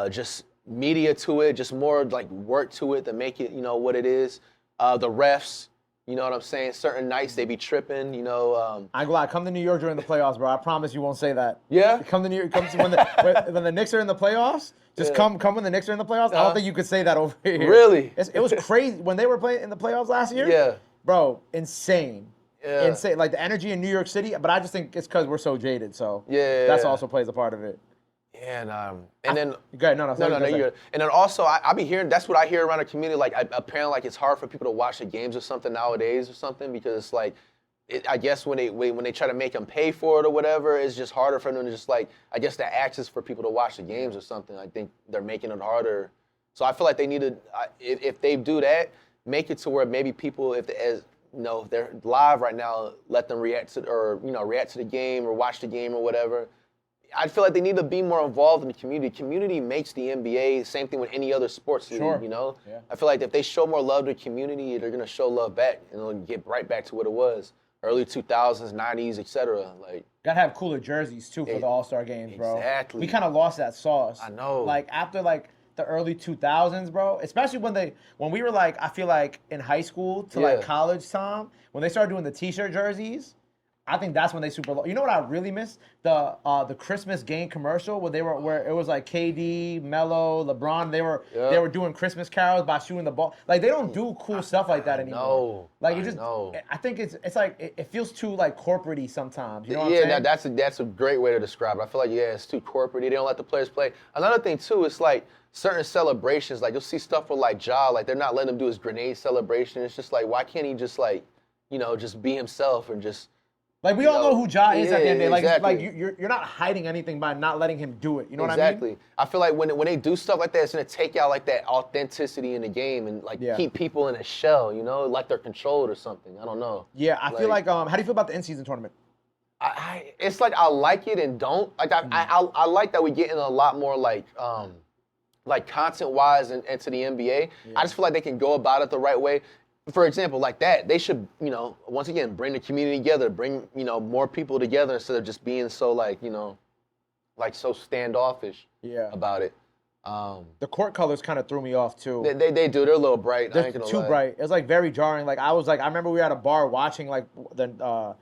just media to it, just more work to it to make it, what it is. The refs, you know what I'm saying? Certain nights they be tripping, I ain't gonna lie, come to New York during the playoffs, bro. I promise you won't say that. Yeah? Come to New York, when the Knicks are in the playoffs, come when the Knicks are in the playoffs. I don't think you could say that over here. Really? It was crazy. When they were playing in the playoffs last year, yeah, bro, insane. Yeah. Insane. The energy in New York City, but I just think it's because we're so jaded, so that's also plays a part of it. Yeah, and then go ahead. No, you're good. And then also, I be hearing, that's what I hear around the community. Apparently, it's hard for people to watch the games or something nowadays or something, because I guess when they try to make them pay for it or whatever, it's just harder for them to just I guess the access for people to watch the games or something. I think they're making it harder So I feel like they need to, if they do that, make it to where maybe people, if they're live right now, let them react to the game or watch the game or whatever. I feel like they need to be more involved in the community. Community makes the NBA. Same thing with any other sports league, Sure. Yeah. I feel like if they show more love to the community, they're gonna show love back, and it'll get right back to what it was, early 2000s, 90s, etc. Like, gotta have cooler jerseys too for the All-Star games, bro. Exactly. We kind of lost that sauce. I know. Like after like the early 2000s, bro. Especially when we were like, I feel like in high school to like college time, when they started doing the T-shirt jerseys. I think that's when they super. You know what I really miss? The Christmas game commercial where it was like KD, Melo, LeBron. They were doing Christmas carols by shooting the ball. Like they don't do cool stuff like that anymore. No, like I think it's like it feels too like corporate-y sometimes. You know what I'm saying? That's a great way to describe it. I feel like it's too corporate. They don't let the players play. Another thing too, it's like certain celebrations. Like you'll see stuff with like Ja. Like they're not letting him do his grenade celebration. It's just like, why can't he just like just be himself and just. Like, we all know who Ja is at the end of the day. Exactly. Like you're not hiding anything by not letting him do it. You know what I mean? Exactly. I feel like when they do stuff like that, it's going to take out, like, that authenticity in the game and, like, keep people in a shell, like they're controlled or something. I don't know. Yeah, I feel like, how do you feel about the in-season tournament? It's like I like it and don't. Like, I like that we're getting a lot more, like content-wise into the NBA. I just feel like they can go about it the right way. For example, like that, they should, once again, bring the community together, bring, more people together instead of just being so, like, so standoffish about it. The court colors kind of threw me off, too. They do. They're a little bright. They're I ain't gonna too lie. bright. It was, like, very jarring. Like, I remember we were at a bar watching, like, oh,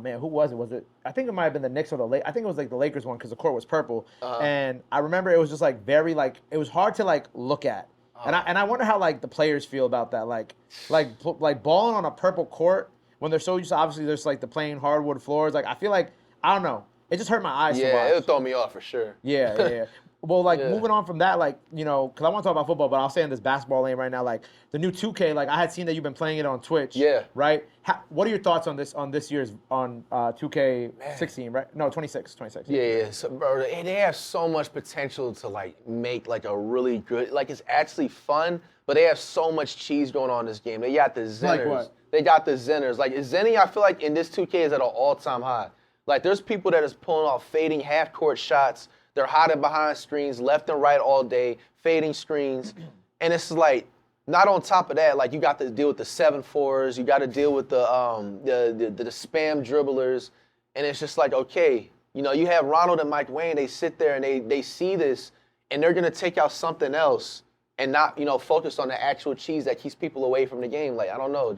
man, who was it? I think it might have been the Knicks or the Lakers. I think it was, like, the Lakers one because the court was purple. And I remember it was just, like, very, like, it was hard to, like, look at. And I wonder how like the players feel about that, like balling on a purple court when they're so used to, obviously there's like the plain hardwood floors. Like I feel like I don't know, it just hurt my eyes. Yeah, it'll throw me off for sure. Yeah. Well, like moving on from that, like because I want to talk about football, but I'll stay in this basketball lane right now. Like the new 2K, like I had seen that you've been playing it on Twitch. Yeah. Right. What are your thoughts on this year's 2K16? Right? No, 26. Yeah. So, bro, they have so much potential to like make like a really good. Like it's actually fun, but they have so much cheese going on in this game. They got the Zenners. Like what? They got the Zenners. Like Zenny, I feel like in this 2K is at an all-time high. Like there's people that is pulling off fading half-court shots. They're hiding behind screens left and right all day, fading screens. And it's like, not on top of that, like you got to deal with the 7-4s, you got to deal with the spam dribblers. And it's just like, okay, you have Ronald and Mike Wayne, they sit there and they see this and they're going to take out something else and not, focus on the actual cheese that keeps people away from the game. Like, I don't know,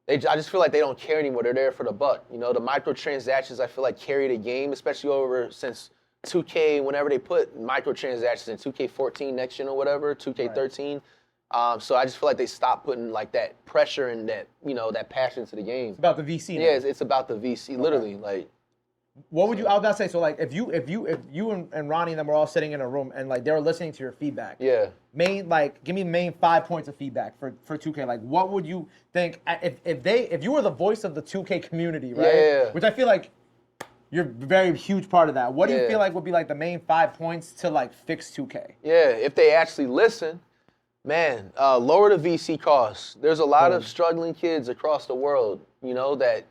I just feel like they don't care anymore. They're there for the buck. The microtransactions, I feel like, carry the game, especially over since 2K, whenever they put microtransactions in 2K14 next gen or whatever, 2K13. Right. So I just feel like they stopped putting like that pressure and that, that passion to the game. It's about the VC now. Yeah, it's about the VC, literally. Like, what would you, I was about to say, so like if you and Ronnie and them were all sitting in a room and like they were listening to your feedback. Yeah. Give me main 5 points of feedback for 2K. Like what would you think if you were the voice of the 2K community, right? Yeah. Which I feel like you're a very huge part of that. What do you feel like would be like the main 5 points to like fix 2K? Yeah, if they actually listen, man, lower the VC costs. There's a lot of struggling kids across the world, that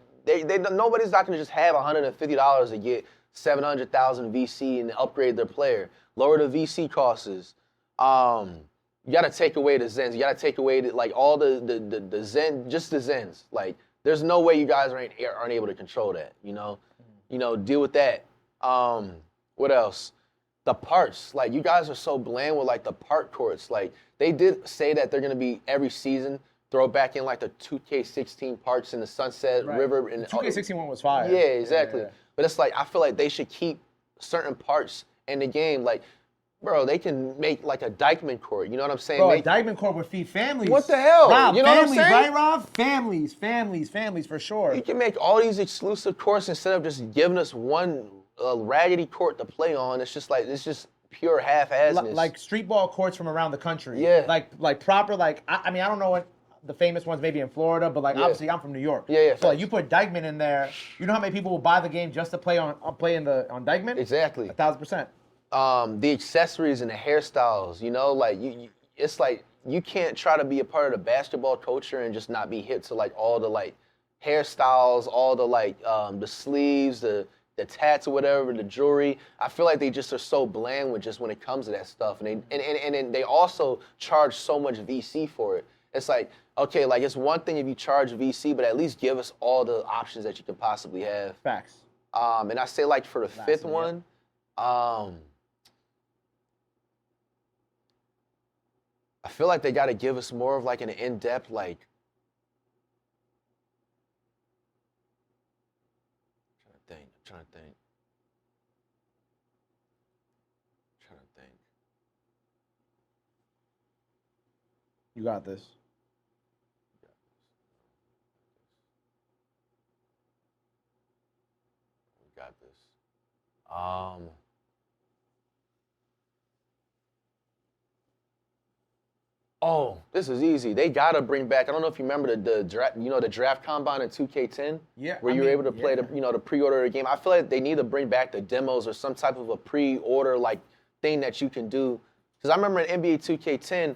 nobody's not going to just have $150 to get 700,000 VC and upgrade their player. Lower the VC costs. You got to take away the Zens. You got to take away all the Zen, just the Zens. Like, there's no way you guys aren't able to control that, deal with that. What else? The parts. Like, you guys are so bland with, like, the part courts. Like, they did say that they're going to be, every season, throw back in, like, the 2K16 parts in the Sunset River. And 2K16 one was fire. Yeah, exactly. Yeah. But it's like, I feel like they should keep certain parts in the game. Like, bro, they can make, like, a Dykeman court. You know what I'm saying? Bro, a Dykeman court would feed families. What the hell? Rob, you know families, what I'm saying? right, Rob? Families, for sure. You can make all these exclusive courts instead of just giving us one raggedy court to play on. It's just pure half-assness. Like street ball courts from around the country. Yeah. Like proper, like, I mean, I don't know what the famous ones maybe in Florida, but like obviously I'm from New York. Yeah. So like you put Dykeman in there, you know how many people will buy the game just to play on Dykeman? Exactly. 1,000%. the accessories and the hairstyles, you know, like it's like you can't try to be a part of the basketball culture and just not be hip to like all the like hairstyles, all the like the sleeves, the tats or whatever, the jewelry. I feel like they just are so bland with just when it comes to that stuff, and they also charge so much VC for it. It's like, okay, like it's one thing if you charge VC, but at least give us all the options that you could possibly have. Facts. And I say like for the fifth one, I feel like they got to give us more of like an in-depth like. I'm trying to think. You got this. We got this. Oh, this is easy. They gotta bring back. I don't know if you remember the draft. You know the draft combine in 2K10. Yeah. Where you were able to play the the pre-order of the game. I feel like they need to bring back the demos or some type of a pre-order like thing that you can do. Because I remember in NBA 2K10,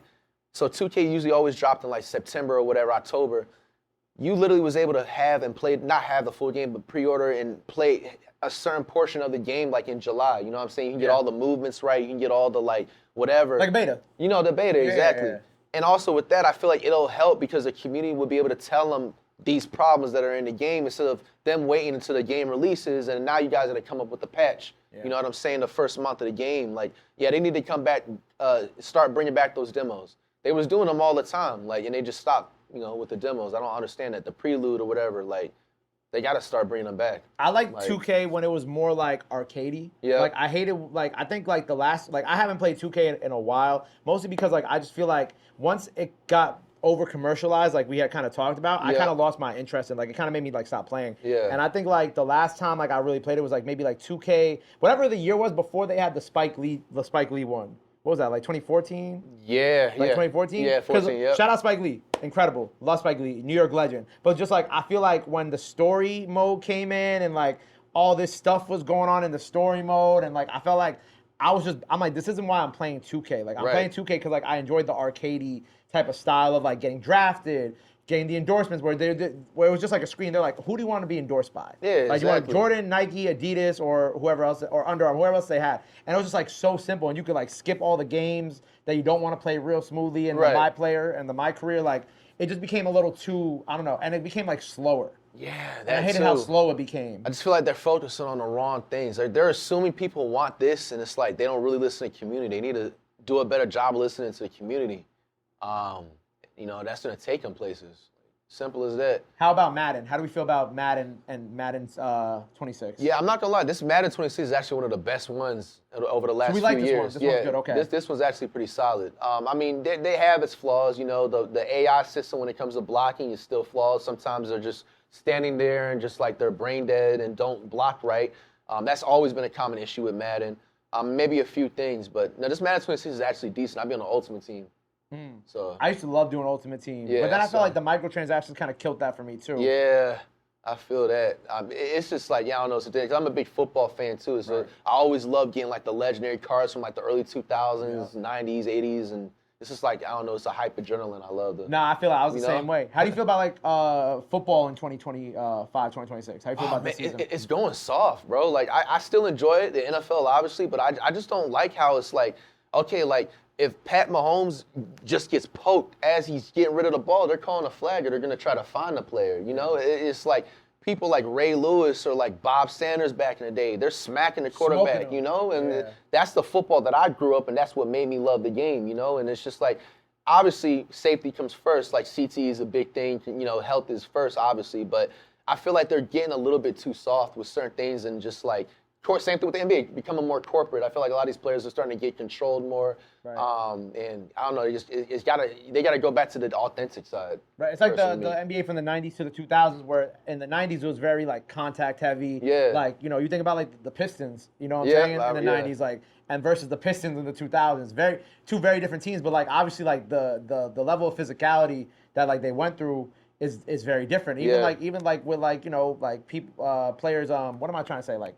so 2K usually always dropped in like September or whatever, October. You literally was able to have and play, not have the full game, but pre-order and play a certain portion of the game like in July. You know what I'm saying? You can get all the movements right. You can get all the like whatever. Like beta. You know, the beta, exactly. Yeah. And also with that, I feel like it'll help because the community will be able to tell them these problems that are in the game instead of them waiting until the game releases and now you guys are going to come up with a patch. Yeah. You know what I'm saying? The first month of the game. Like, yeah, they need to come back, start bringing back those demos. They was doing them all the time, like, and they just stopped, with the demos. I don't understand that. The prelude or whatever, like, they got to start bringing them back. I like 2K when it was more like arcadey. Yeah. Like, I hated, like, I think, like, I haven't played 2K in a while, mostly because, like, I just feel like once it got over-commercialized, like we had kind of talked about, I kind of lost my interest in, like, it kind of made me, like, stop playing. Yeah. And I think, like, the last time, like, I really played it was, like, maybe, like, 2K, whatever the year was before they had the Spike Lee one. What was that, like 2014? Yeah, like 2014? Yeah, 14, yeah. Shout out Spike Lee. Incredible. Love Spike Lee. New York legend. But just like, I feel like when the story mode came in and like all this stuff was going on in the story mode and like I felt like I'm like, this isn't why I'm playing 2K. Like I'm playing 2K because like I enjoyed the arcadey type of style of like getting drafted, getting the endorsements where it was just like a screen. They're like, who do you want to be endorsed by? Yeah, like you want Jordan, Nike, Adidas, or whoever else, or Under Armour, whoever else they had. And it was just like so simple, and you could like skip all the games that you don't want to play real smoothly and the My Player and the My Career. Like it just became a little too, I don't know, and it became like slower. Yeah, and I hated how slow it became. I just feel like they're focusing on the wrong things. Like they're assuming people want this, and it's like they don't really listen to the community. They need to do a better job listening to the community. That's gonna take them places. Simple as that. How about Madden? How do we feel about Madden and Madden's 26? Yeah, I'm not gonna lie. This Madden 26 is actually one of the best ones over the last few years. We like this one. This one's good. Okay. This one's actually pretty solid. I mean, they have its flaws. The AI system when it comes to blocking is still flawed. Sometimes they're just standing there and just like they're brain dead and don't block right. That's always been a common issue with Madden. Maybe a few things, but no, this Madden 26 is actually decent. I've been on the Ultimate Team. So I used to love doing Ultimate Team, but then I felt like the microtransactions kind of killed that for me too. Yeah, I feel that. It's just like, I don't know, because I'm a big football fan too, so I always love getting like the legendary cards from like the early 2000s, 90s, 80s, and it's just like, I don't know, it's a hype adrenaline. I love that. Nah, I feel like I was the same way. How do you feel about like football in 2025, 2026? How do you feel about this season? It's going soft, bro. Like I still enjoy it, the NFL obviously, but I just don't like how it's like, okay, like, if Pat Mahomes just gets poked as he's getting rid of the ball, they're calling a flag or they're going to try to find the player. It's like people like Ray Lewis or like Bob Sanders back in the day. They're smacking the quarterback, and that's the football that I grew up, and that's what made me love the game, and it's just like, obviously safety comes first. Like CT is a big thing, health is first, obviously, but I feel like they're getting a little bit too soft with certain things and just like, same thing with the NBA, becoming more corporate. I feel like a lot of these players are starting to get controlled more, and I don't know. They gotta go back to the authentic side. Right, it's like the NBA from the '90s to the 2000s, where in the '90s it was very like contact heavy. Yeah. Like you think about like the Pistons, you know what I'm saying, in the '90s, like, and versus the Pistons in the 2000s, two very different teams, but like obviously like the level of physicality that like they went through is very different. Even like with like people players. What am I trying to say? Like,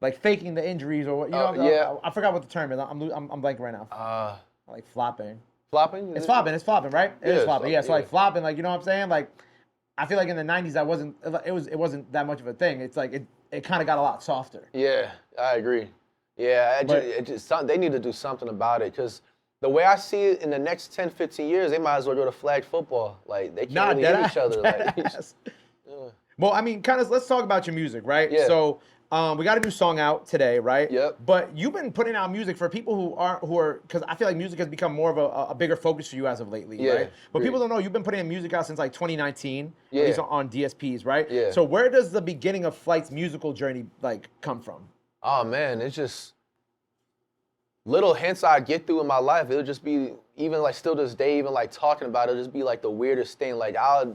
like faking the injuries or what? You know, yeah. I forgot what the term is. I'm blanking right now. Like flopping. Flopping? It's flopping, right? It is flopping. Yeah, so like yeah. flopping, like you know what I'm saying? Like, I feel like in the '90s it wasn't that much of a thing. It's like it kind of got a lot softer. Yeah, I agree. Yeah, they need to do something about it because the way I see it, in the next 10, 15 years, they might as well go to flag football. Like, they can't really hit each other. Well, I mean, let's talk about your music, right? Yeah. So, we got a new song out today, right? Yep. But you've been putting out music for people who are, because I feel like music has become more of a bigger focus for you as of lately, right? But people don't know you've been putting music out since like 2019, at least on DSPs, right? Yeah. So where does the beginning of Flight's musical journey like come from? Oh man, it's just little hints I get through in my life. It'll just be, even like still to this day, even like talking about it, it'll just be like the weirdest thing. Like I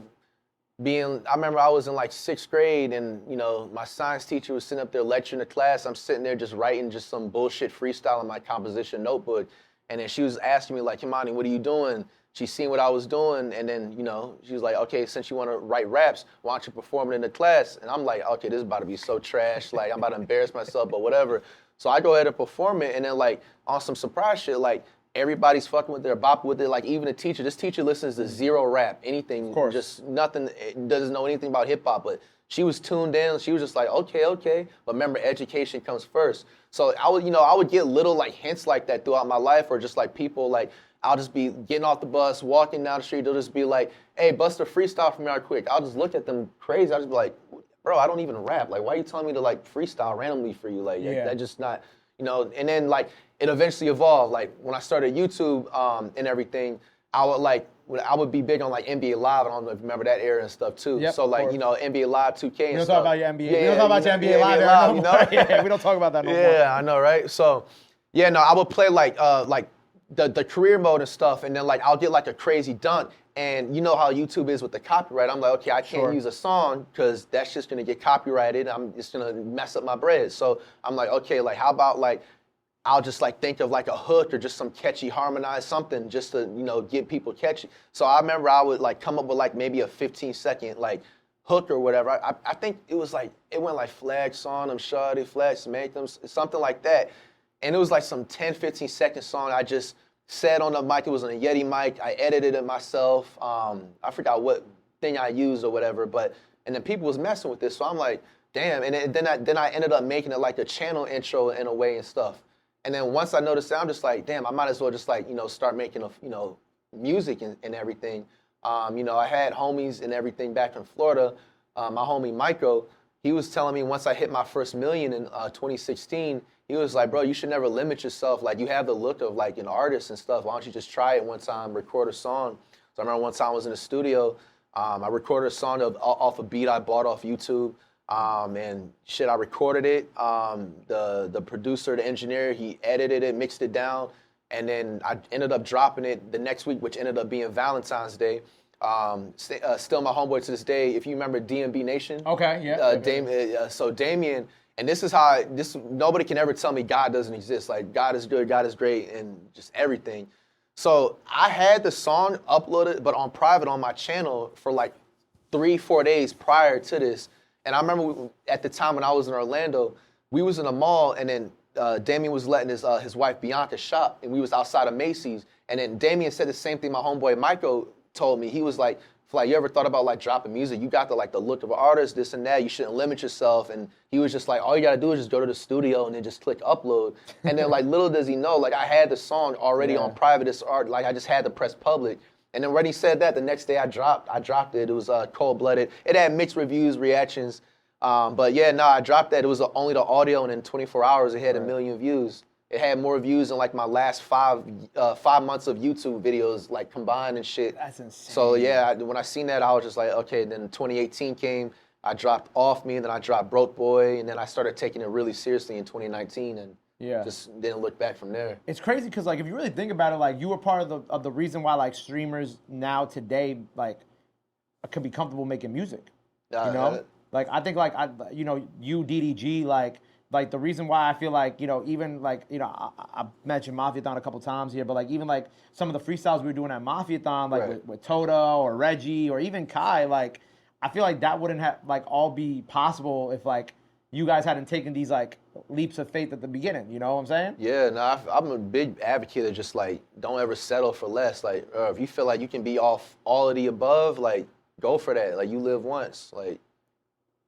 remember I was in like 6th grade and, you know, my science teacher was sitting up there lecturing the class. I'm sitting there just writing just some bullshit freestyle in my composition notebook. And then she was asking me like, Kimani, what are you doing? She seen what I was doing. And then, you know, she was like, okay, since you want to write raps, why don't you perform it in the class? And I'm like, okay, this is about to be so trash. Like, I'm about to embarrass myself, but whatever. So I go ahead and perform it. And then like on some surprise shit, like, everybody's fucking with their bop with it. Like even the teacher, this teacher listens to zero rap, anything, just nothing, doesn't know anything about hip hop. But she was tuned in. She was just like, okay. But remember, education comes first. So I would get little like hints like that throughout my life, or just like people like, I'll just be getting off the bus, walking down the street. They'll just be like, hey, bust a freestyle for me real quick. I'll just look at them crazy. I'll just be like, bro, I don't even rap. Like, why are you telling me to like freestyle randomly for you? Like, that's just not, you know. And then like, it eventually evolved. Like when I started YouTube and everything, I would be big on like NBA Live. I don't know if you remember that era and stuff too. Yep, so like, you know, NBA Live 2K and stuff. We don't talk about your NBA. We don't talk about your NBA Live era no more. Yeah, we don't talk about that no more. Yeah, I know, right? So, yeah, no, I would play like the career mode and stuff, and then like I'll get like a crazy dunk. And you know how YouTube is with the copyright. I'm like, okay, I can't use a song because that's just gonna get copyrighted. It's gonna mess up my bread. So I'm like, okay, like how about like I'll just like think of like a hook or just some catchy harmonized something just to, you know, get people catchy. So I remember I would like come up with like maybe a 15-second like hook or whatever. I think it was like, it went like flag song, I'm shawty, flag smack them, something like that. And it was like some 10, 15-second song I just said on the mic. It was on a Yeti mic. I edited it myself. I forgot what thing I used or whatever, and then people was messing with this. So I'm like, damn. And then I ended up making it like a channel intro in a way and stuff. And then once I noticed that, I'm just like, damn, I might as well just like, you know, start making, you know, music and everything. You know, I had homies and everything back in Florida. My homie Michael, he was telling me once I hit my first million in 2016, he was like, bro, you should never limit yourself. Like, you have the look of like an artist and stuff. Why don't you just try it one time, record a song? So I remember one time I was in the studio. I recorded a song off a beat I bought off YouTube. And shit, I recorded it. The producer, the engineer, he edited it, mixed it down, and then I ended up dropping it the next week, which ended up being Valentine's Day. Still my homeboy to this day. If you remember DMB Nation. Okay, yeah. So Damien, and this is how nobody can ever tell me God doesn't exist. Like, God is good, God is great, and just everything. So I had the song uploaded, but on private on my channel for like 3-4 days prior to this. And I remember at the time when I was in Orlando, we was in a mall, and then Damien was letting his wife Bianca shop, and we was outside of Macy's. And then Damien said the same thing my homeboy Michael told me. He was like, you ever thought about like dropping music? You got the look of an artist, this and that. You shouldn't limit yourself. And he was just like, all you gotta do is just go to the studio and then just click upload. And then like little does he know, like I had the song already on private as art. Like I just had to press public. And then when he said that, the next day I dropped it. It was cold-blooded. It had mixed reviews, reactions. But yeah, no, I dropped that. It was only the audio, and in 24 hours it had 1 million views. It had more views than like my last 5 months of YouTube videos like combined and shit. That's insane. So yeah, when I seen that, I was just like, okay. Then 2018 came. I dropped Off Me, and then I dropped Broke Boy, and then I started taking it really seriously in 2019, and just didn't look back from there. It's crazy because like if you really think about it, like you were part of the reason why like streamers now today like could be comfortable making music. You know, like I think like you DDG like the reason why I feel like, you know, even like, you know, I mentioned Mafiathon a couple times here, but like even like some of the freestyles we were doing at Mafiathon, like with Toto or Reggie or even Kai, like I feel like that wouldn't have like all be possible if like you guys hadn't taken these like leaps of faith at the beginning. You know what I'm saying? Yeah, no, I'm a big advocate of just like don't ever settle for less. Like, if you feel like you can be off all of the above, like go for that. Like you live once, like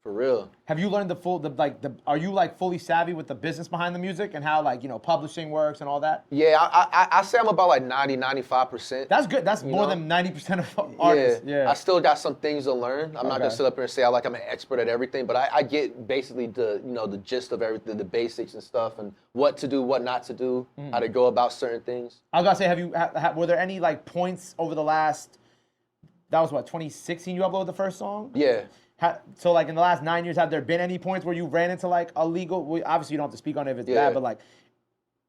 for real. Have you learned are you like fully savvy with the business behind the music and how like, publishing works and all that? Yeah, I say I'm about like 95%. That's good. That's more than 90% of artists. Yeah. I still got some things to learn. I'm not gonna sit up here and say I'm an expert at everything, but I get basically the gist of everything, the basics and stuff, and what to do, what not to do, how to go about certain things. I was gonna say, were there any like points over the last? That was what 2016 you uploaded the first song? Yeah. So like in the last 9 years, have there been any points where you ran into like obviously you don't have to speak on it if it's bad, but like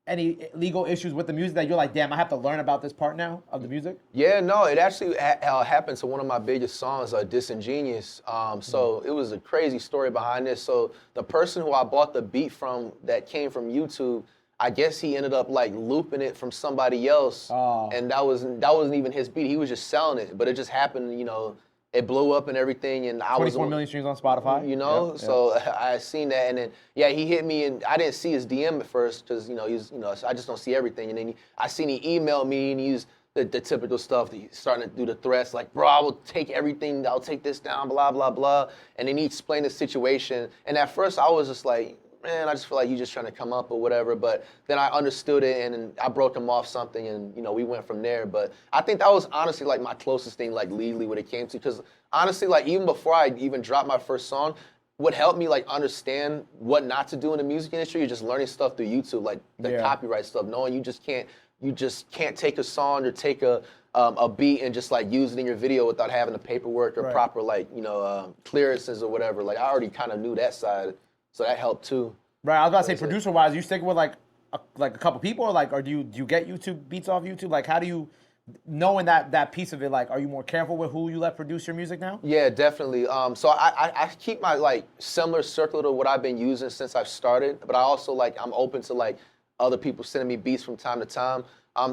any legal issues with the music that you're like, damn, I have to learn about this part now of the music? Yeah, no, it actually happened to one of my biggest songs, Disingenuous. So it was a crazy story behind this. So the person who I bought the beat from that came from YouTube, I guess he ended up like looping it from somebody else, and that wasn't even his beat. He was just selling it, but it just happened, it blew up and everything, and I was 24 million streams on Spotify. So I seen that, and then he hit me, and I didn't see his DM at first because he's I just don't see everything, and then I seen he emailed me and he used the typical stuff. He's starting to do the threats like, bro, I will take everything, I'll take this down, blah blah blah, and then he explained the situation, and at first I was just like, man, I just feel like you're just trying to come up or whatever. But then I understood it, and I broke him off something, and we went from there. But I think that was honestly like my closest thing, like legally, when it came to, because honestly, like even before I even dropped my first song, what helped me like understand what not to do in the music industry is just learning stuff through YouTube, like the copyright stuff, knowing you just can't take a song or take a beat and just like use it in your video without having the paperwork or proper like clearances or whatever. Like I already kind of knew that side. So that helped too. Right, I was about to say, producer-wise, you stick with like a couple people, or do you get YouTube beats off YouTube? Like, how do you, knowing that piece of it, like, are you more careful with who you let produce your music now? Yeah, definitely. So I keep my like similar circle to what I've been using since I've started, but I also like I'm open to like other people sending me beats from time to time.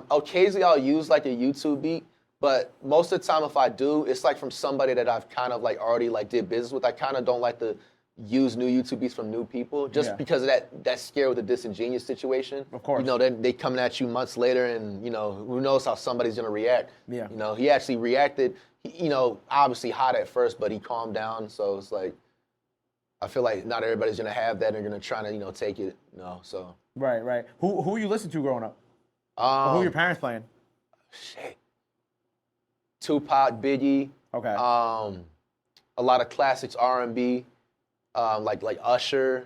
Occasionally I'll use like a YouTube beat, but most of the time if I do, it's like from somebody that I've kind of like already like did business with. I kind of don't like to use new YouTube beats from new people just because of that scare with the Disingenuous situation. Of course. Then they coming at you months later, and who knows how somebody's gonna react. Yeah. He actually reacted, obviously hot at first, but he calmed down. So it's like, I feel like not everybody's gonna have that and gonna try to, take it, so. Right. Who you listen to growing up? Or who are your parents playing? Shit. Tupac, Biggie. Okay. A lot of classics, R&B. Like Usher,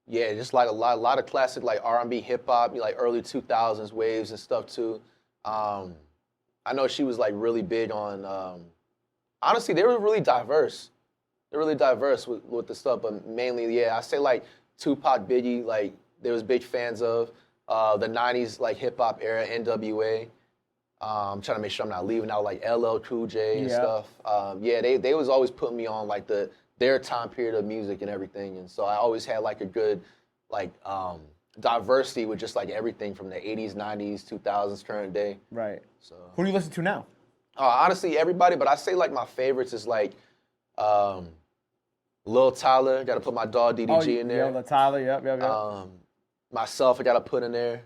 just like a lot of classic like R&B, hip hop, like early 2000s waves and stuff too. I know she was like really big on. Honestly, they were really diverse. They're really diverse with the stuff, but mainly, I say like Tupac, Biggie, like they was big fans of the '90s like hip hop era, NWA. I'm trying to make sure I'm not leaving out like LL Cool J and stuff. They was always putting me on like their time period of music and everything, and so I always had like a good like diversity with just like everything from the '80s, '90s, 2000s, current day. Right. So who do you listen to now? Honestly, everybody, but I say like my favorites is like Lil Tyler. Got to put my dog DDG in there. Lil Tyler. Yep. Myself, I got to put in there.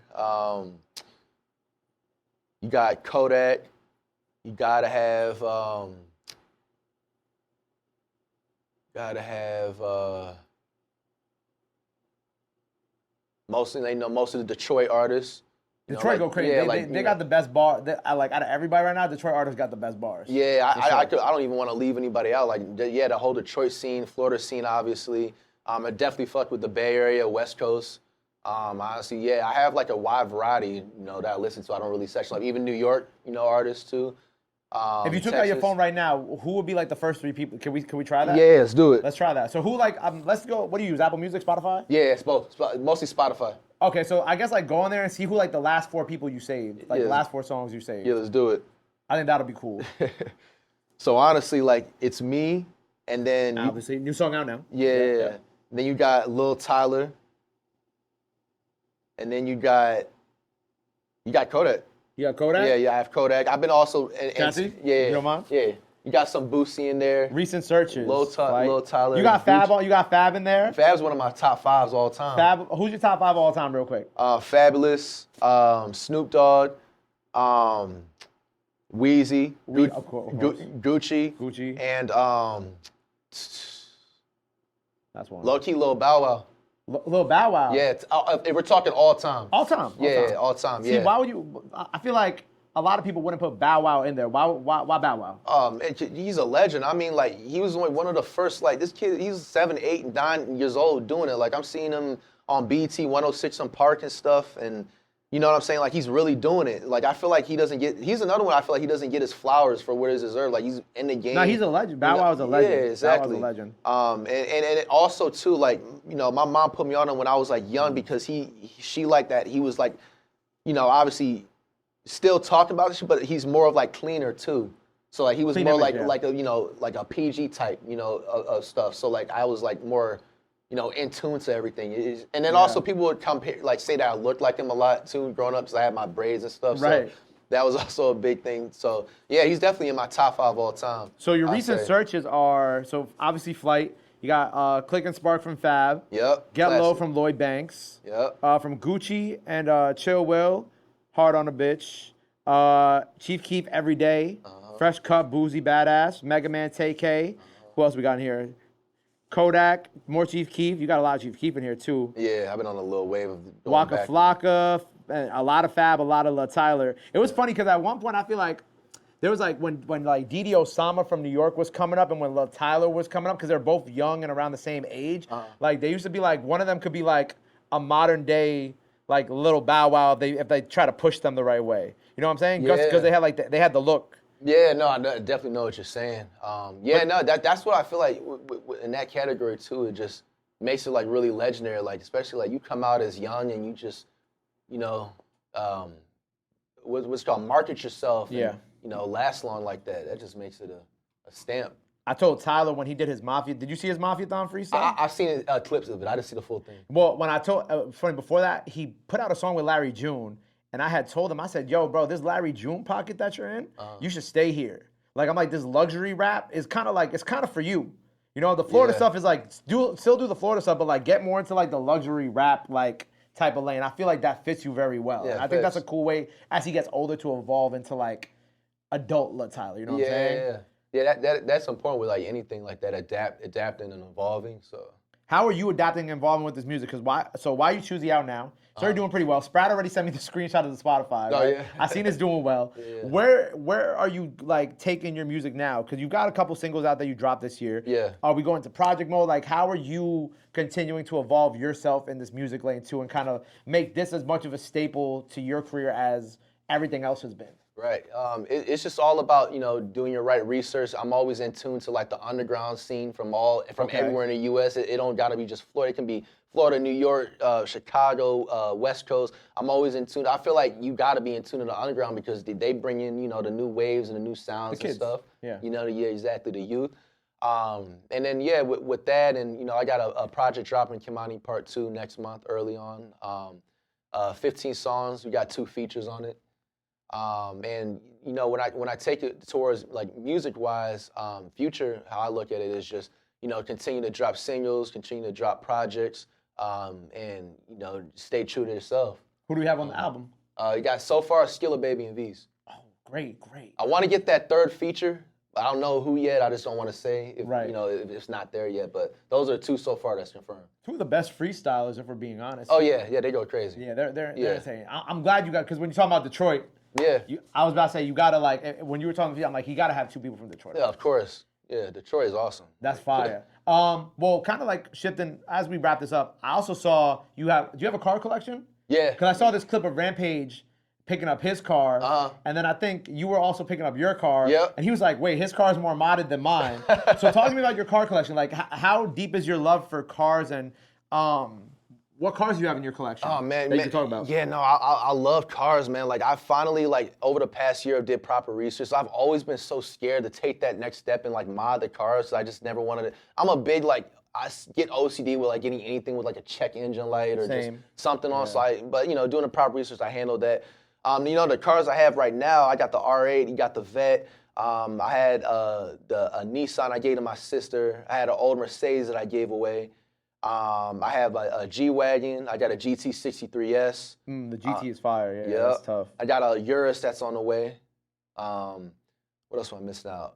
You got Kodak. You gotta have. Mostly most of the Detroit artists. Detroit go crazy. They got the best bar. Like out of everybody right now, Detroit artists got the best bars. Yeah, I don't even want to leave anybody out. Like the whole Detroit scene, Florida scene, obviously. I definitely fuck with the Bay Area, West Coast. Honestly, I have like a wide variety, that I listen to. I don't really section like even New York, artists too. If you took out your phone right now, who would be like the first three people? Can we try that? Yeah, let's do it. Let's try that. So who let's go. What do you use? Apple Music, Spotify? Yeah, it's both. Mostly Spotify. Okay, so I guess like go on there and see who like the last four people you saved, like the last four songs you saved. Yeah, let's do it. I think that'll be cool. So honestly, like it's me, and then obviously new song out now. Yeah. Then you got Lil Tyler. And then you got Kodak. You got Kodak? Yeah, I have Kodak. I've been also... Jesse? Yeah. You don't mind? Yeah. You got some Boosie in there. Recent searches. Lil Tyler. You got Fab. You got Fab in there. Fab's one of my top 5s all time. Fab. Who's your top 5 all time, real quick? Fabulous. Snoop Dogg. Weezy. Gucci. And that's one. Low key Lil Bow Wow. Lil Bow Wow. Yeah. If we're talking all time. All time. All time. See, why would you? I feel like a lot of people wouldn't put Bow Wow in there. Why Bow Wow? He's a legend. I mean, like, he was one of the first, like, this kid, he's 7, 8, 9 years old doing it. Like, I'm seeing him on BT 106 on Park and stuff, and you know what I'm saying? Like, he's really doing it. Like, I feel like he's another one I feel like he doesn't get his flowers for what is deserved. Like, he's in the game. No, he's a legend. Bow Wow is a legend. Yeah, exactly. Bow Wow's a legend. And it also, too, like, you know, my mom put me on him when I was, like, young because she liked that. He was, like, you know, obviously still talking about this, but he's more of, like, cleaner, too. So, like, he was more like a, you know, like a PG type, you know, of stuff. So, like, I was, like, more, you know, in tune to everything. And then also people would compare, like, say that I looked like him a lot, too, growing up, because I had my braids and stuff. Right. So that was also a big thing. So, yeah, he's definitely in my top 5 all time. So your recent searches are, so obviously Flight. You got Click and Spark from Fab. Yep. Get Low from Lloyd Banks. Yep. From Gucci and Chill Will. Hard on a Bitch. Chief Keef Every Day. Fresh Cut Boozy Badass. Mega Man TK. Who else we got in here? Kodak, more Chief Keef. You got a lot of Chief Keef in here, too. Yeah, I've been on a little wave of Waka Flocka, a lot of Fab, a lot of Lil Tyler. It was funny because at one point I feel like there was like when like Didi Osama from New York was coming up and when Lil Tyler was coming up because they're both young and around the same age. Like they used to be like one of them could be like a modern day like Little Bow Wow if they try to push them the right way. You know what I'm saying? Because they had like they had the look. Yeah, no, I definitely know what you're saying. That's what I feel like in that category too. It just makes it like really legendary. Like especially like you come out as young and you just, you know, what's called market yourself. And, you know, last long like that. That just makes it a stamp. I told Tyler when he did his Mafia. Did you see his Mafia-thon freestyle? I've seen clips of it. I didn't see the full thing. Well, when I told, funny before that, he put out a song with Larry June. And I had told him, I said, yo, bro, this Larry June pocket that you're in, you should stay here. Like, I'm like, this luxury rap is kind of like, it's kind of for you. You know, the Florida stuff is like, still do the Florida stuff, but like get more into like the luxury rap, like type of lane. I feel like that fits you very well. Yeah, I think that's a cool way as he gets older to evolve into like adult Lil Tyler. You know what I'm saying? Yeah, that's important with like anything like that, adapting and evolving. So. How are you adapting and evolving with this music? Because why you choosing out now? It's already doing pretty well. Sprat already sent me the screenshot of the Spotify. Oh, right? yeah. I seen it's doing well. Yeah. Where are you like taking your music now? Because you've got a couple singles out that you dropped this year. Yeah. Are we going to project mode? Like, how are you continuing to evolve yourself in this music lane too, and kind of make this as much of a staple to your career as everything else has been? Right. It's just all about, you know, doing your right research. I'm always in tune to like the underground scene from everywhere in the U.S. It don't got to be just Florida. It can be Florida, New York, Chicago, West Coast. I'm always in tune. I feel like you got to be in tune to the underground because they bring in, you know, the new waves and the new sounds and stuff. Yeah. You know, exactly, the youth. And then, with that, and, you know, I got a project dropping, Kimani Part 2 next month, early on. 15 songs. We got 2 features on it. And you know, when I take it towards like music-wise, future, how I look at it is just, you know, continue to drop singles, continue to drop projects, and you know, stay true to yourself. Who do we have on the album? You got so far Skilla Baby and V's. Oh, great. I want to get that 3rd feature. I don't know who yet. I just don't want to say if you know if it's not there yet. But those are 2 so far that's confirmed. 2 of the best freestylers, if we're being honest. Oh yeah, they go crazy. Yeah, they're insane. I'm glad you got, because when you're talking about Detroit. Yeah. I was about to say, you got to, like, when you were talking to me, I'm like, you got to have 2 people from Detroit. Yeah, of course. Yeah, Detroit is awesome. That's fire. Well, kind of like shifting, as we wrap this up, I also saw do you have a car collection? Yeah. Because I saw this clip of Rampage picking up his car, and then I think you were also picking up your car, and he was like, wait, his car is more modded than mine. So talk to me about your car collection. Like, how deep is your love for cars, and what cars do you have in your collection? Oh, man. That you can talk about? Yeah, no, I love cars, man. Like, I finally, like, over the past year, did proper research. I've always been so scared to take that next step and, like, mod the cars. So I just never wanted to. I'm a big, like, I get OCD with, like, getting anything with, like, a check engine light or just something on site. But, you know, doing the proper research, I handled that. The cars I have right now, I got the R8, you got the Vet. I had a Nissan I gave to my sister. I had an old Mercedes that I gave away. I have a G-Wagon. I got a GT63S. The GT is fire. Yeah, Yep. that's tough. I got a Urus that's on the way. What else am I missing out?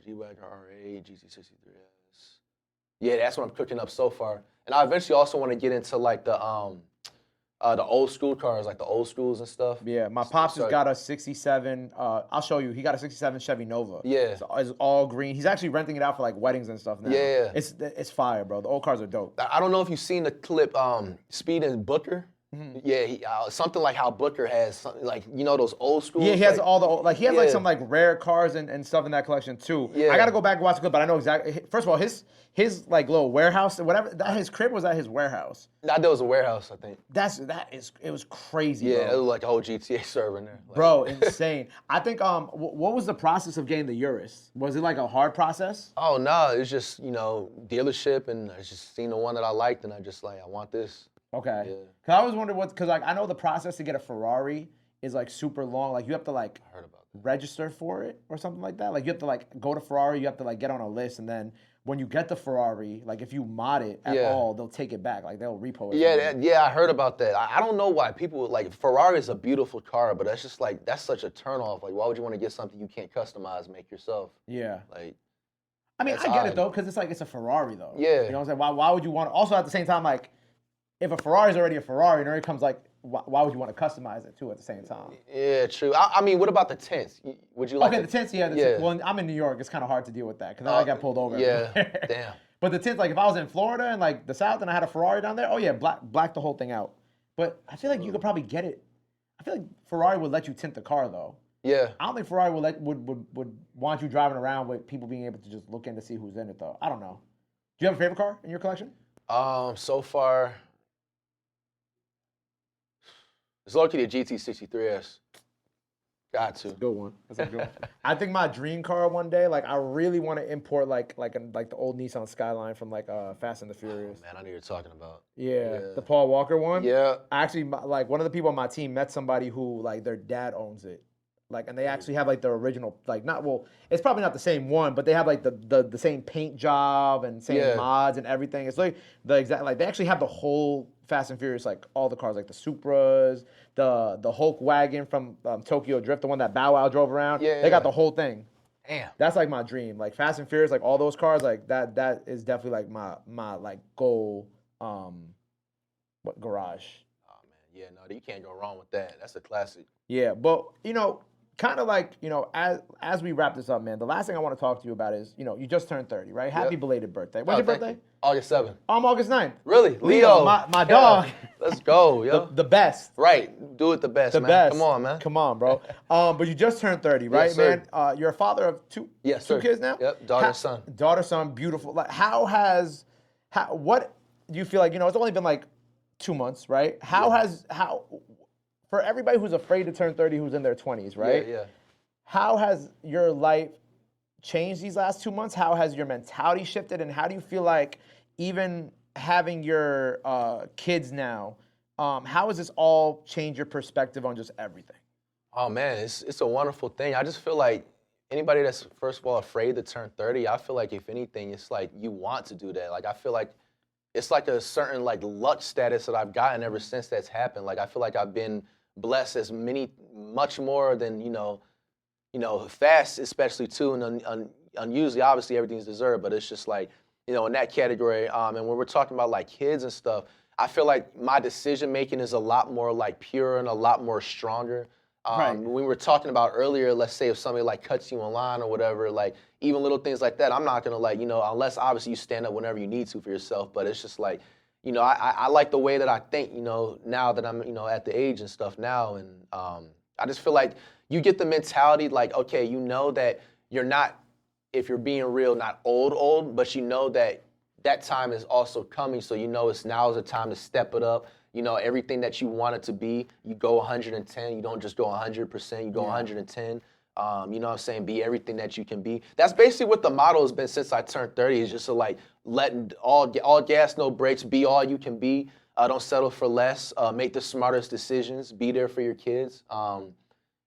G-Wagon, R8, GT63S. Yeah, that's what I'm cooking up so far. And I eventually also want to get into like the old school cars, like the old schools and stuff. Yeah, my pops just got a 67. I'll show you. He got a 67 Chevy Nova. Yeah. It's all green. He's actually renting it out for like weddings and stuff now. Yeah. It's fire, bro. The old cars are dope. I don't know if you've seen the clip Speed and Booker. Mm-hmm. Yeah, something like how Booker has something like those old schools. Yeah, he has all the he has like some like rare cars and stuff in that collection too. Yeah. I gotta go back and watch the clip, but I know exactly. First of all, his like little warehouse, whatever. His crib was at his warehouse. That was a warehouse, I think. It was crazy. Yeah, bro. it was like a whole GTA server in there. Like, bro, insane. I think what was the process of getting the Urus? Was it like a hard process? Oh no, it's just dealership, and I just seen the one that I liked, and I just I want this. Okay. Yeah. Cause I always wondered because like I know the process to get a Ferrari is like super long. Like you have to like register for it or something like that. Like you have to like go to Ferrari, you have to like get on a list, and then when you get the Ferrari, like if you mod it at all, they'll take it back. Like they'll repo it. Yeah, I heard about that. I don't know why people like Ferrari is a beautiful car, but that's just like that's such a turnoff. Like why would you want to get something you can't customize, make yourself? Yeah. Like. I mean, I get it though, because it's a Ferrari though. Yeah. You know what I'm saying? Why would you want? Also at the same time, like. If a Ferrari is already a Ferrari, and it already comes like, why would you want to customize it too at the same time? Yeah, true. I mean, what about the tints? Would you like? Okay, the tints, yeah. Well, I'm in New York. It's kind of hard to deal with that because I got pulled over. Yeah, damn. But the tints, like if I was in Florida and like the South and I had a Ferrari down there, oh yeah, black the whole thing out. But I feel like you could probably get it. I feel like Ferrari would let you tint the car though. Yeah. I don't think Ferrari would want you driving around with people being able to just look in to see who's in it though. I don't know. Do you have a favorite car in your collection? So far. It's lucky the GT63S. Got to. That's a good one. That's a good one. I think my dream car one day, like I really want to import like the old Nissan Skyline from like Fast and the Furious. Oh, man, I know what you're talking about. Yeah, the Paul Walker one. Yeah. Actually, like one of the people on my team met somebody who like their dad owns it. Like, and they actually have like the original, like it's probably not the same one, but they have like the same paint job and same mods and everything. It's like the exact, like they actually have the whole Fast and Furious, like all the cars, like the Supras, the Hulk wagon from Tokyo Drift, the one that Bow Wow drove around. Yeah, they got the whole thing. Damn. That's like my dream. Like Fast and Furious, like all those cars, like that is definitely like my like goal garage. Oh man, yeah, no, you can't go wrong with that. That's a classic. Yeah, but kind of like, as we wrap this up, man, the last thing I want to talk to you about is, you just turned 30, right? Happy belated birthday. When's your birthday? August 7th. I'm August 9th. Really? Leo, my dog. Let's go, yo. The best. Right. Do it the best, man. Best. Come on, man. Come on, bro. But you just turned 30, right, yes, sir. man? You're a father of two kids now? Yep, daughter and son. Daughter, son, beautiful. Like, what do you feel like, it's only been like 2 months, right? For everybody who's afraid to turn 30 who's in their 20s, right? Yeah. How has your life changed these last 2 months? How has your mentality shifted? And how do you feel like even having your kids now, how has this all changed your perspective on just everything? Oh, man, it's a wonderful thing. I just feel like anybody that's, first of all, afraid to turn 30, I feel like if anything, it's like you want to do that. Like, I feel like it's like a certain like luck status that I've gotten ever since that's happened. Like, I feel like I've been blessed much more than, fast especially too, and unusually, obviously, everything's deserved, but it's just like, in that category. And when we're talking about like kids and stuff, I feel like my decision making is a lot more like pure and a lot more stronger. Right. When we were talking about earlier, let's say if somebody like cuts you in line or whatever, like even little things like that, I'm not gonna like, unless obviously you stand up whenever you need to for yourself, but it's just like, I like the way that I think, now that I'm, at the age and stuff now. And I just feel like you get the mentality like, okay, that you're not, if you're being real, not old, but that time is also coming. So it's now is the time to step it up. Everything that you want it to be, you go 110. You don't just go 100%. You go 110. You know what I'm saying? Be everything that you can be. That's basically what the motto has been since I turned 30. Is just to like letting all gas, no brakes. Be all you can be. Don't settle for less. Make the smartest decisions. Be there for your kids. And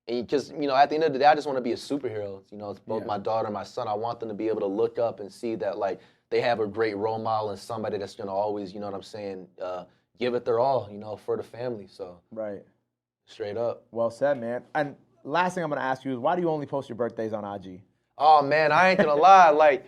because at the end of the day, I just want to be a superhero. It's both my daughter and my son. I want them to be able to look up and see that like they have a great role model and somebody that's gonna always, you know what I'm saying, give it their all, for the family. So right, straight up. Well said, man. And last thing I'm gonna ask you is, why do you only post your birthdays on IG? Oh man, I ain't gonna lie. Like,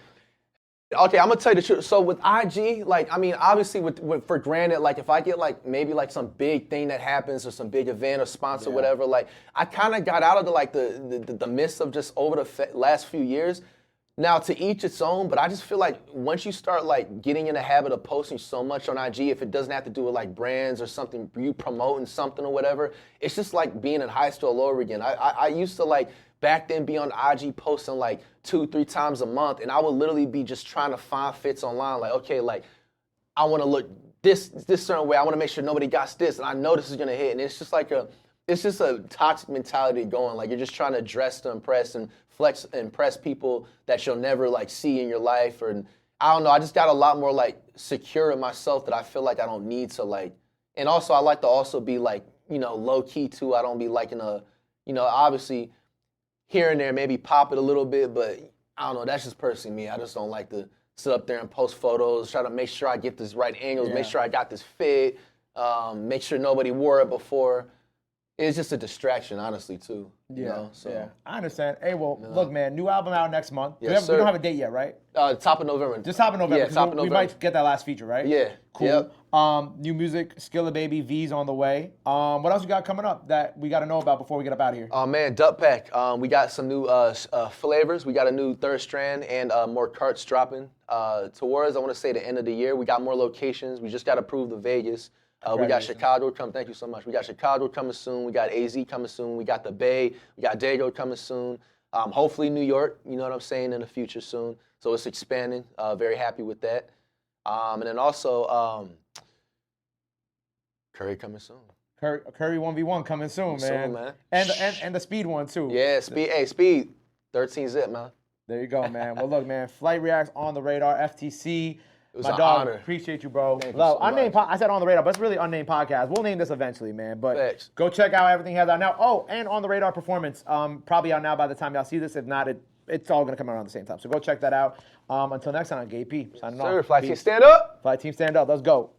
okay, I'm gonna tell you the truth. So with IG, like, I mean, obviously, for granted, like, if I get like maybe like some big thing that happens or some big event or sponsor, whatever, like, I kind of got out of the midst of just over the last few years. Now, to each its own, but I just feel like once you start like getting in the habit of posting so much on IG, if it doesn't have to do with like brands or something, you promoting something or whatever, it's just like being in high school all over again. I used to like back then be on IG posting like 2-3 times a month, and I would literally be just trying to find fits online. Like, okay, like I want to look this certain way. I want to make sure nobody got this, and I know this is gonna hit. And it's just like it's just a toxic mentality going. Like you're just trying to dress to impress and flex, impress people that you'll never like see in your life. Or I don't know. I just got a lot more like secure in myself that I feel like I don't need to like. And also I like to also be like low key too. I don't be liking obviously here and there maybe pop it a little bit, but I don't know. That's just personally me. I just don't like to sit up there and post photos, try to make sure I get this right angles, make sure I got this fit, make sure nobody wore it before. It's just a distraction, honestly, too. So. I understand. Hey, well, look, man, new album out next month. Yes, we don't have a date yet, right? Top of November. Just top of November. Yeah, top of November. We might get that last feature, right? Yeah. Cool. Yep. New music, Skilla Baby, V's on the way. What else you got coming up that we got to know about before we get up out of here? Oh, man, Duck Pack. We got some new flavors. We got a new third strand and more carts dropping. Towards, I want to say, the end of the year. We got more locations. We just got approved to Vegas. We got Chicago coming. Thank you so much. We got Chicago coming soon. We got AZ coming soon. We got the Bay. We got Dago coming soon. Hopefully New York, you know what I'm saying, in the future soon. So it's expanding. Very happy with that. And then also Curry coming soon. Curry 1v1 coming soon, man. Soon, man. And the Speed one, too. Yeah, Speed. Hey, Speed. 13 zip, man. There you go, man. Well, look, man, FlightReacts on the radar, FTC. It was my an dog, honor. Appreciate you, bro. Thank you so much. I said on the radar, but it's really unnamed podcast. We'll name this eventually, man. But Thanks. Go check out everything he has out now. Oh, and on the radar performance, probably out now by the time y'all see this. If not, it's all gonna come out around the same time. So go check that out. Until next time, Gabe P. Signing off. Flight Team, stand up. Flight Team, stand up. Let's go.